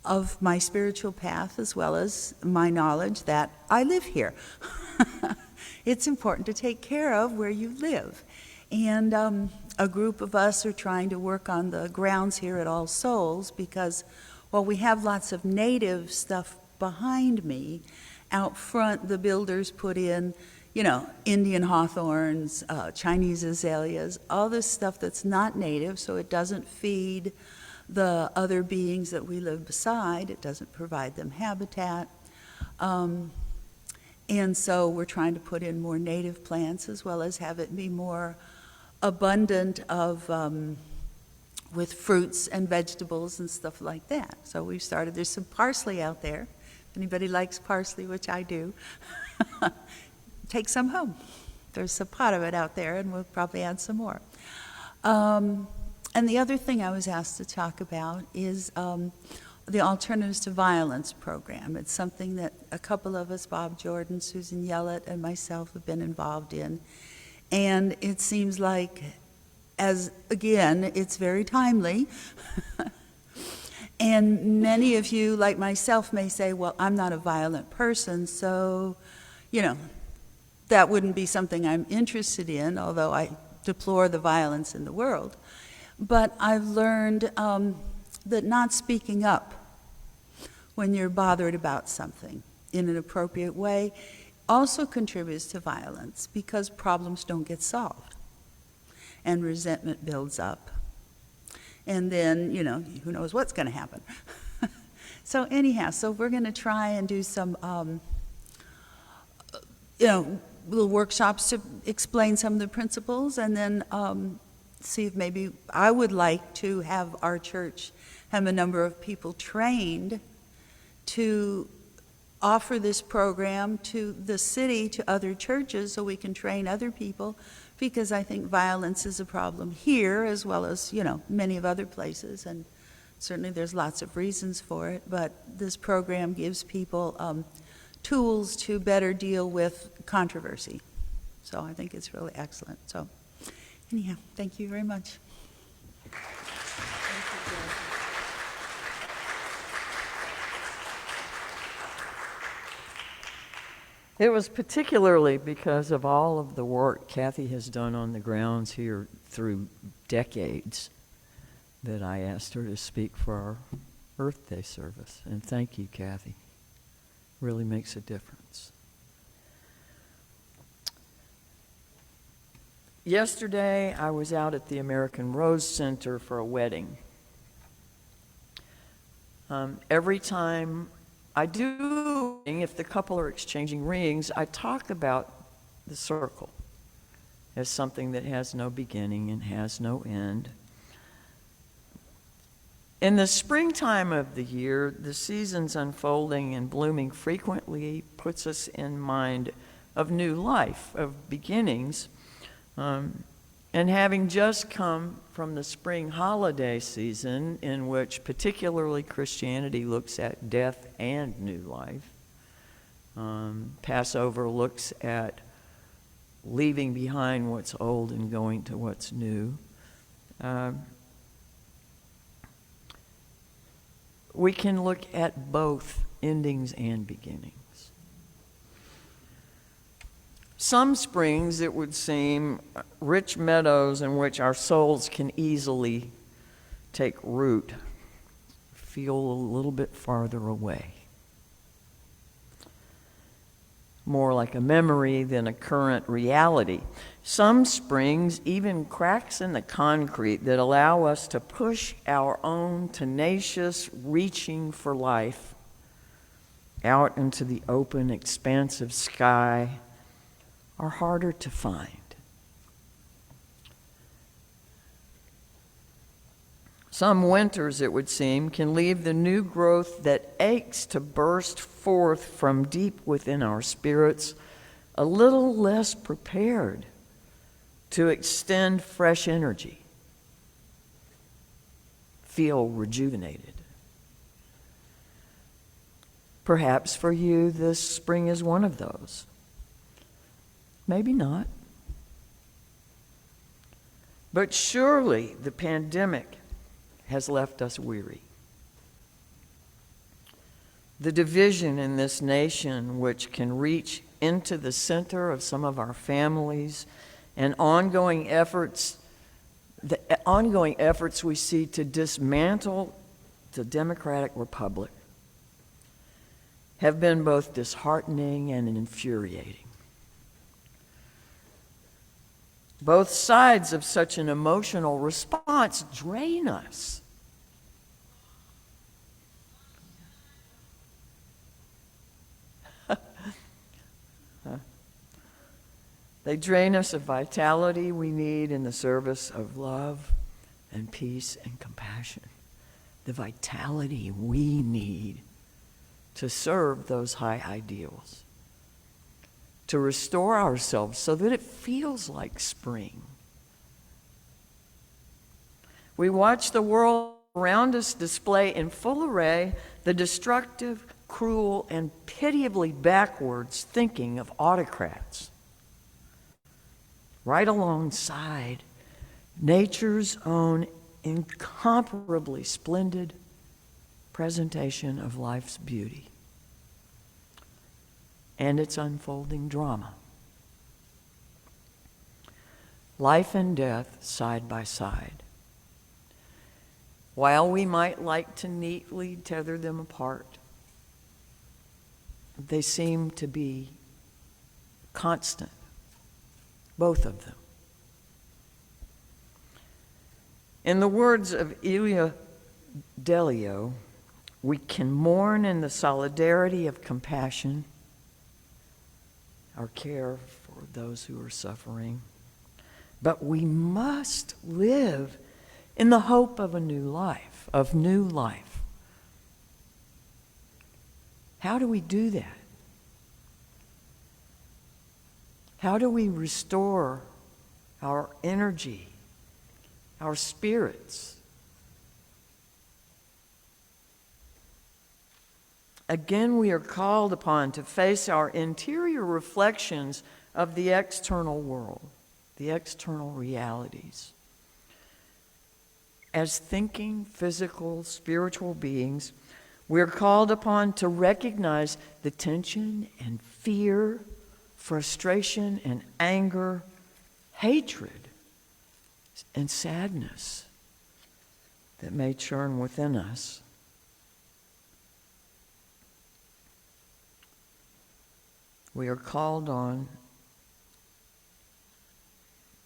of my spiritual path, as well as my knowledge that I live here. It's important to take care of where you live. And a group of us are trying to work on the grounds here at All Souls, because while we have lots of native stuff behind me, out front the builders put in, Indian hawthorns, Chinese azaleas, all this stuff that's not native, so it doesn't feed the other beings that we live beside. It doesn't provide them habitat. And so we're trying to put in more native plants, as well as have it be more abundant of with fruits and vegetables and stuff like that. So we've started, there's some parsley out there. If anybody likes parsley, which I do, take some home. There's a pot of it out there, and we'll probably add some more. And the other thing I was asked to talk about is the Alternatives to Violence program. It's something that a couple of us, Bob Jordan, Susan Yellett, and myself, have been involved in. And it seems like, again, it's very timely. And many of you, like myself, may say, well, I'm not a violent person, so, that wouldn't be something I'm interested in, although I deplore the violence in the world. But I've learned that not speaking up when you're bothered about something in an appropriate way also contributes to violence, because problems don't get solved and resentment builds up. And then, who knows what's going to happen. So anyhow, we're going to try and do some, little workshops to explain some of the principles, and then see if maybe I would like to have our church have a number of people trained to offer this program to the city, to other churches, so we can train other people, because I think violence is a problem here as well as, many of other places, and certainly there's lots of reasons for it, but this program gives people tools to better deal with controversy. So I think it's really excellent. So anyhow, thank you very much. It was particularly because of all of the work Kathy has done on the grounds here through decades that I asked her to speak for our Earth Day service. And thank you, Kathy. Really makes a difference. Yesterday, I was out at the American Rose Center for a wedding. Every time I do, if the couple are exchanging rings, I talk about the circle as something that has no beginning and has no end. In the springtime of the year, the seasons unfolding and blooming frequently puts us in mind of new life, of beginnings. And having just come from the spring holiday season, in which particularly Christianity looks at death and new life, Passover looks at leaving behind what's old and going to what's new. We can look at both endings and beginnings. Some springs, it would seem, rich meadows in which our souls can easily take root, feel a little bit farther away. More like a memory than a current reality. Some springs, even cracks in the concrete that allow us to push our own tenacious reaching for life out into the open, expansive sky, are harder to find. Some winters, it would seem, can leave the new growth that aches to burst forth from deep within our spirits a little less prepared to extend fresh energy, feel rejuvenated. Perhaps for you, this spring is one of those. Maybe not. But surely the pandemic has left us weary. The division in this nation, which can reach into the center of some of our families, and the ongoing efforts we see to dismantle the democratic republic, have been both disheartening and infuriating. Both sides of such an emotional response drain us. They drain us of vitality we need in the service of love and peace and compassion. The vitality we need to serve those high ideals. To restore ourselves so that it feels like spring. We watch the world around us display in full array the destructive, cruel, and pitiably backwards thinking of autocrats, right alongside nature's own incomparably splendid presentation of life's beauty and its unfolding drama. Life and death side by side. While we might like to neatly tether them apart, they seem to be constant, both of them. In the words of Elia Delio, we can mourn in the solidarity of compassion, our care for those who are suffering. But we must live in the hope of a new life, of new life. How do we do that? How do we restore our energy, our spirits? Again, we are called upon to face our interior reflections of the external world, the external realities. As thinking, physical, spiritual beings, we're called upon to recognize the tension and fear, frustration and anger, hatred and sadness that may churn within us. We are called on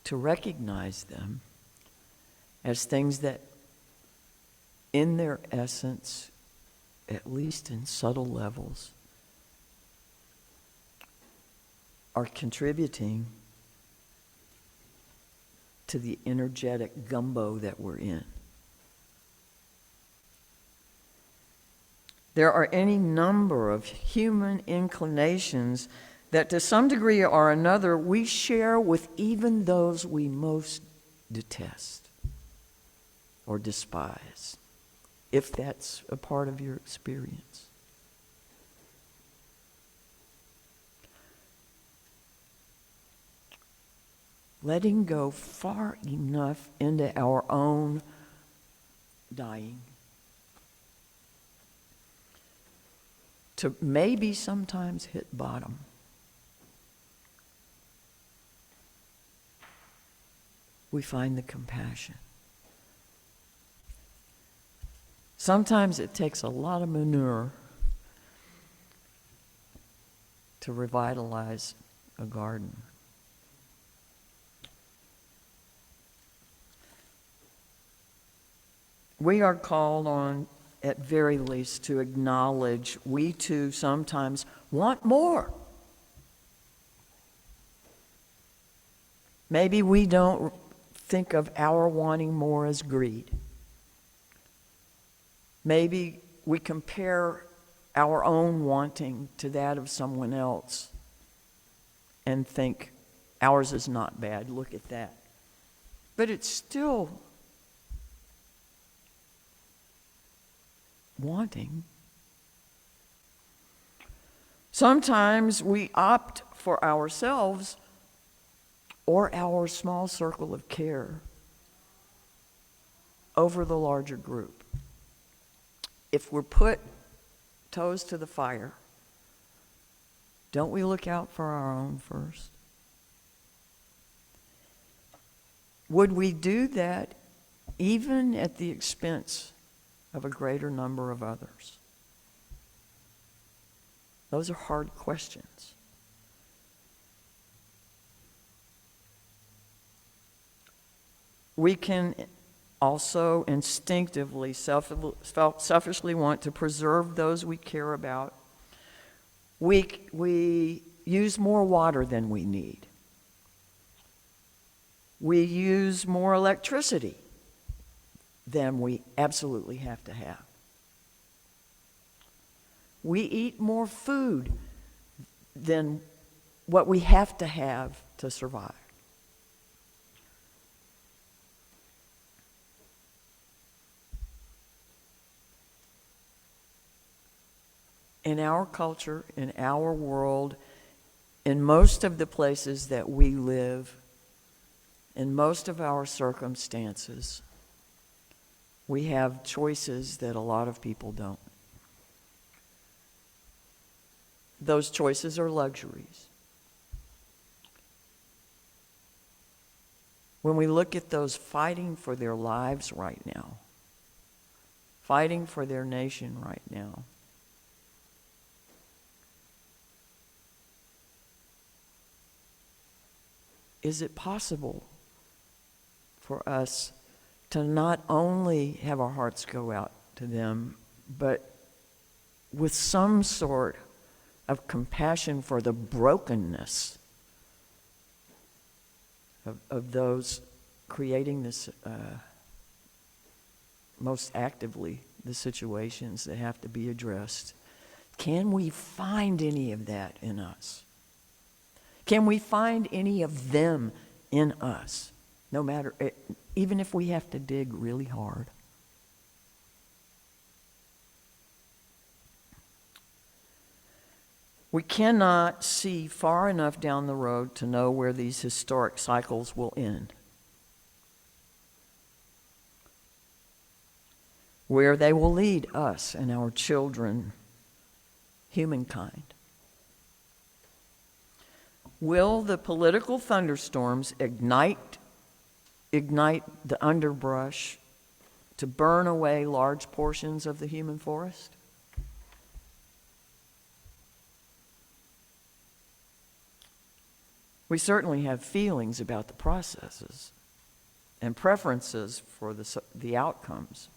to recognize them as things that, in their essence, at least in subtle levels, are contributing to the energetic gumbo that we're in. There are any number of human inclinations that to some degree or another we share with even those we most detest or despise, if that's a part of your experience. Letting go far enough into our own dying to maybe sometimes hit bottom. We find the compassion. Sometimes it takes a lot of manure to revitalize a garden. We are called on, at very least, to acknowledge we too sometimes want more. Maybe we don't think of our wanting more as greed. Maybe we compare our own wanting to that of someone else and think ours is not bad, look at that. But it's still wanting. Sometimes we opt for ourselves or our small circle of care over the larger group. If we're put toes to the fire, don't we look out for our own first? Would we do that even at the expense of a greater number of others? Those are hard questions. We can also instinctively, selfishly want to preserve those we care about. We use more water than we need. We use more electricity than we absolutely have to have. We eat more food than what we have to survive. In our culture, in our world, in most of the places that we live, in most of our circumstances, we have choices that a lot of people don't. Those choices are luxuries. When we look at those fighting for their lives right now, fighting for their nation right now, is it possible for us to not only have our hearts go out to them, but with some sort of compassion for the brokenness of those creating this, most actively, the situations that have to be addressed? Can we find any of that in us? Can we find any of them in us, no matter, even if we have to dig really hard? We cannot see far enough down the road to know where these historic cycles will end, where they will lead us and our children, humankind. Will the political thunderstorms ignite the underbrush to burn away large portions of the human forest? We certainly have feelings about the processes and preferences for the outcomes.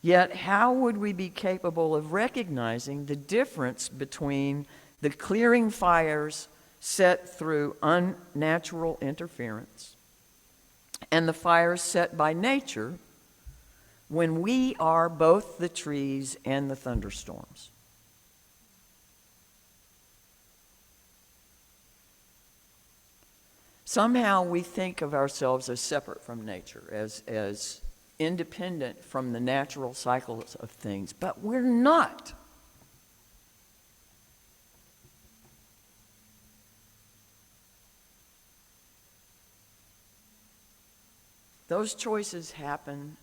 Yet, how would we be capable of recognizing the difference between the clearing fires set through unnatural interference and the fires set by nature when we are both the trees and the thunderstorms? Somehow we think of ourselves as separate from nature, as independent from the natural cycles of things, but we're not. Those choices happen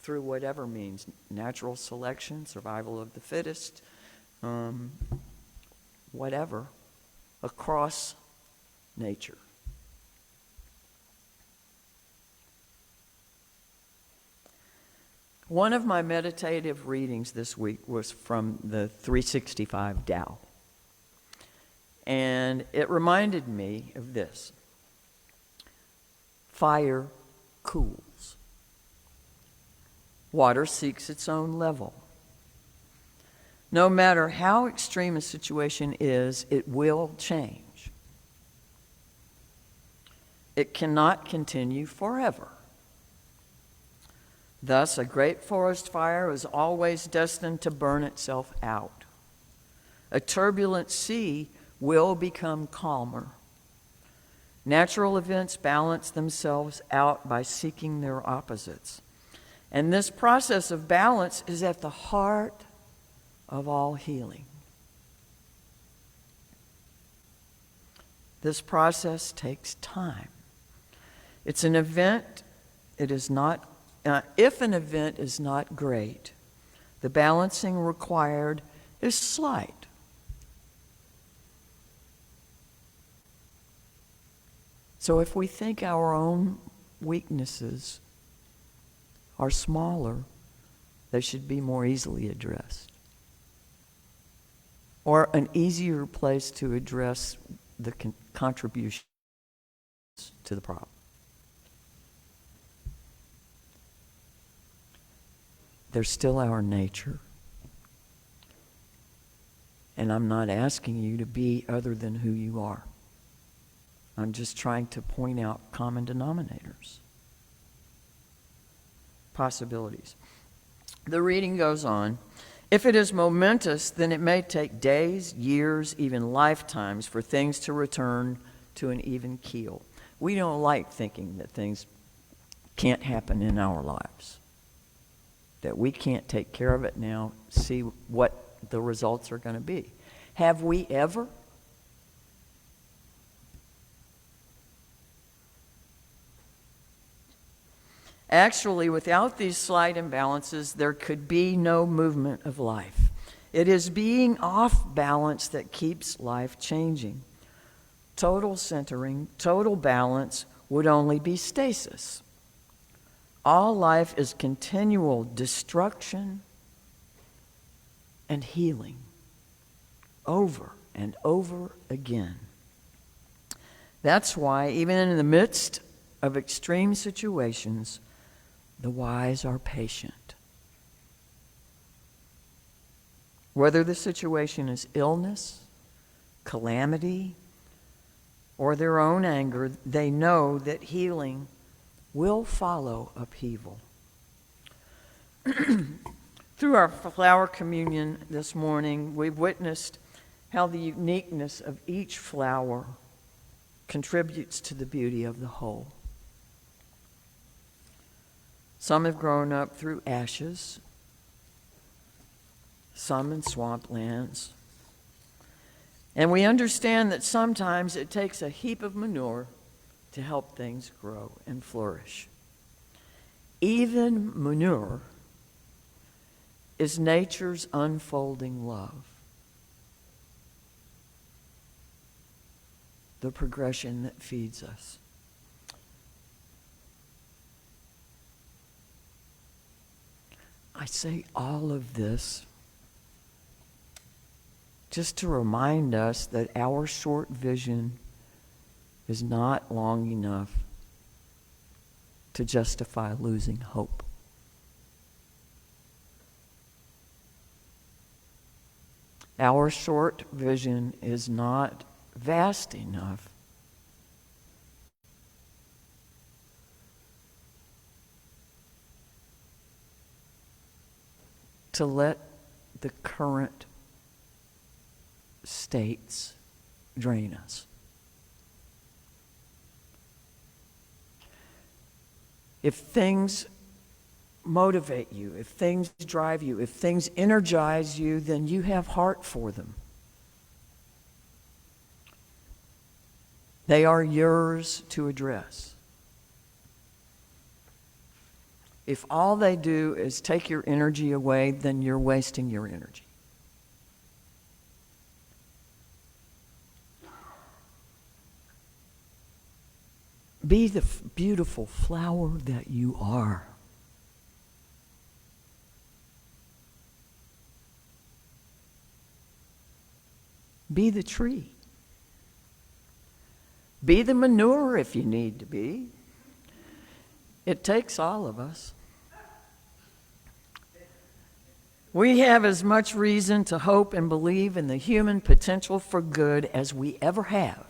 through whatever means, natural selection, survival of the fittest, whatever, across nature. One of my meditative readings this week was from the 365 Tao. And it reminded me of this. Fire cools. Water seeks its own level. No matter how extreme a situation is, it will change. It cannot continue forever. Thus, a great forest fire is always destined to burn itself out. A turbulent sea will become calmer. Natural events balance themselves out by seeking their opposites. And this process of balance is at the heart of all healing. This process takes time. It's an event, it is not, if an event is not great, the balancing required is slight. So if we think our own weaknesses are smaller, they should be more easily addressed. Or an easier place to address the contributions to the problem. They're still our nature. And I'm not asking you to be other than who you are. I'm just trying to point out common denominators, possibilities. The reading goes on. If it is momentous, then it may take days, years, even lifetimes for things to return to an even keel. We don't like thinking that things can't happen in our lives, that we can't take care of it now, see what the results are going to be. Have we ever? Actually, without these slight imbalances, there could be no movement of life. It is being off balance that keeps life changing. Total centering, total balance would only be stasis. All life is continual destruction and healing, over and over again. That's why, even in the midst of extreme situations, the wise are patient. Whether the situation is illness, calamity, or their own anger, they know that healing will follow upheaval. Through our flower communion this morning, we've witnessed how the uniqueness of each flower contributes to the beauty of the whole. Some have grown up through ashes, some in swamplands. And we understand that sometimes it takes a heap of manure to help things grow and flourish. Even manure is nature's unfolding love, the progression that feeds us. I say all of this just to remind us that our short vision is not long enough to justify losing hope. Our short vision is not vast enough to let the current states drain us. If things motivate you, if things drive you, if things energize you, then you have heart for them. They are yours to address. If all they do is take your energy away, then you're wasting your energy. Be the beautiful flower that you are. Be the tree. Be the manure if you need to be. It takes all of us. We have as much reason to hope and believe in the human potential for good as we ever have.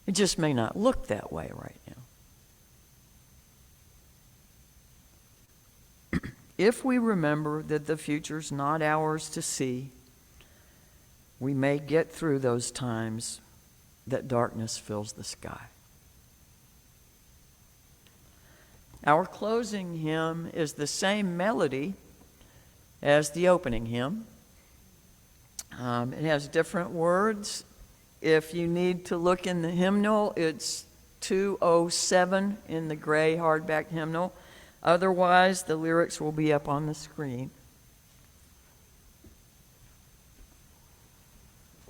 It just may not look that way right now. If we remember that the future's not ours to see, we may get through those times that darkness fills the sky. Our closing hymn is the same melody as the opening hymn. It has different words. If you need to look in the hymnal, it's 207 in the gray hardback hymnal. Otherwise, the lyrics will be up on the screen.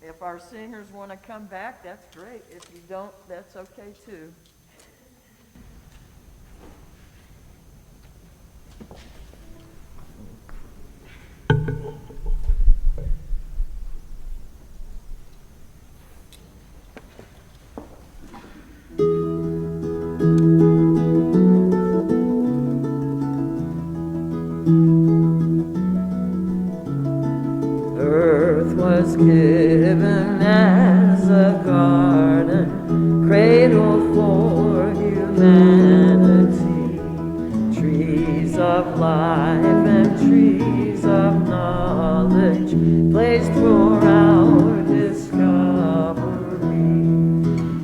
If our singers want to come back, that's great. If you don't, that's okay too. Earth was given as a garden, cradle for humanity, trees of life and trees of knowledge, placed for our discovery.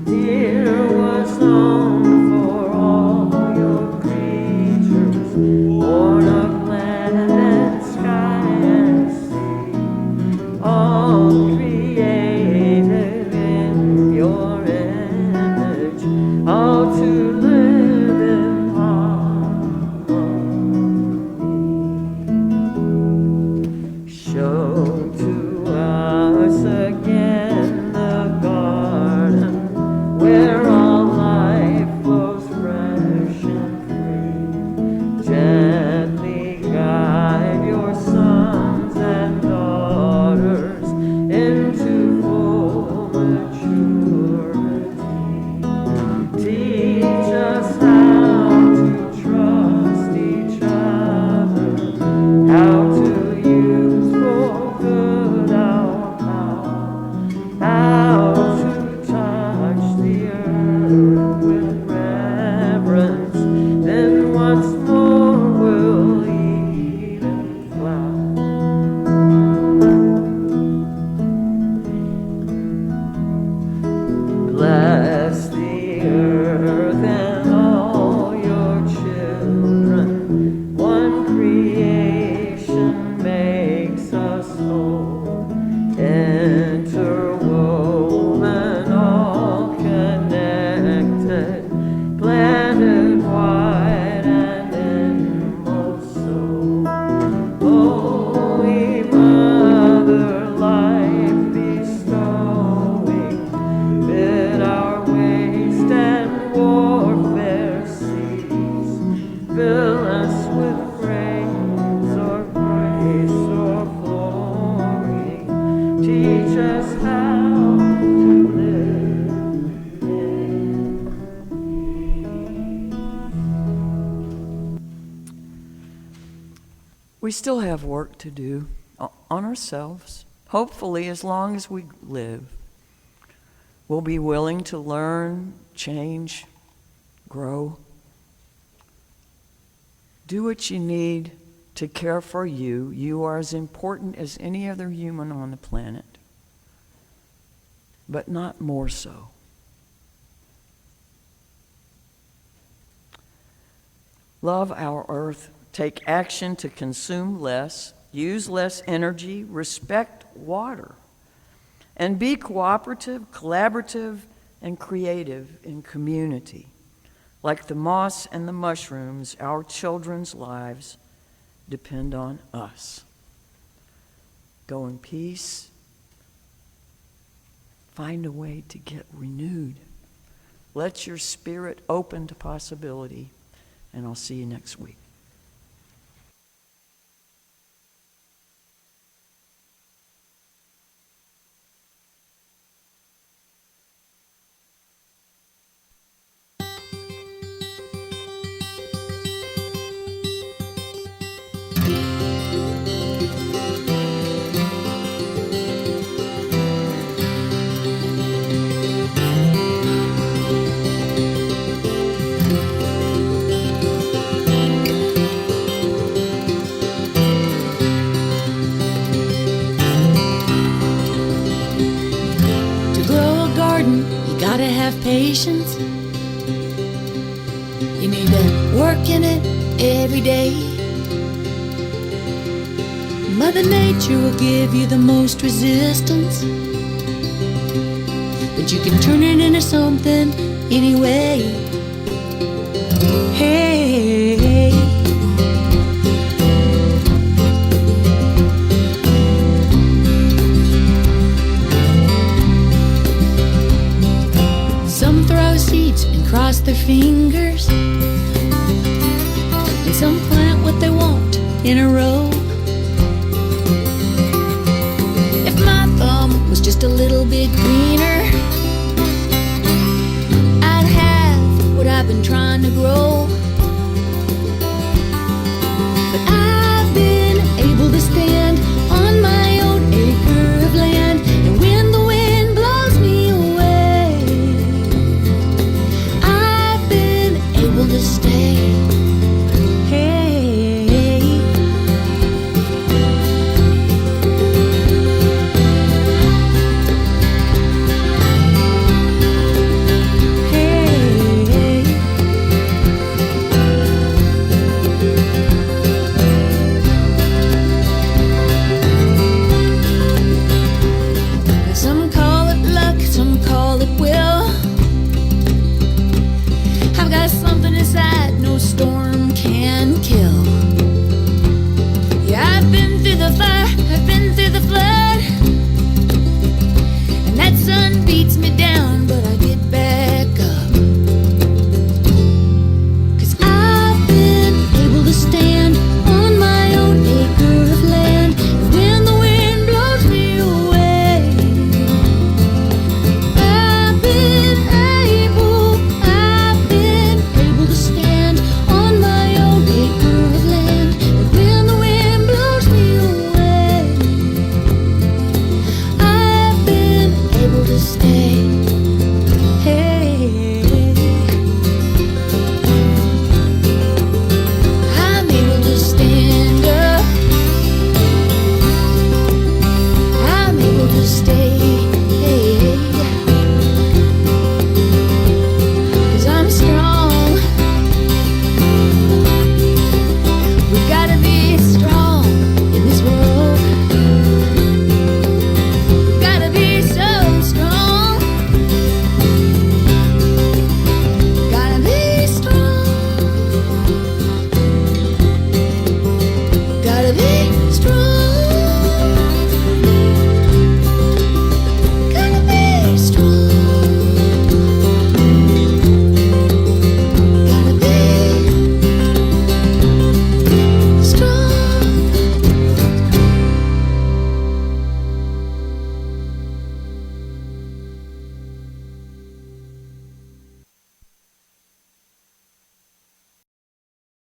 Here was home for all your creatures, born of land and sky and sea, all created in your image, all to live in harmony. Show to us We still have work to do on ourselves. Hopefully, as long as we live, we'll be willing to learn, change, grow. Do what you need to care for you. You are as important as any other human on the planet, but not more so. Love our earth. Take action to consume less, use less energy, respect water, and be cooperative, collaborative, and creative in community. Like the moss and the mushrooms, our children's lives depend on us. Go in peace. Find a way to get renewed. Let your spirit open to possibility, and I'll see you next week. Patience. You need to work in it every day. Mother Nature will give you the most resistance, but you can turn it into something anyway. Hey, some throw seeds and cross their fingers, and some plant what they want in a row.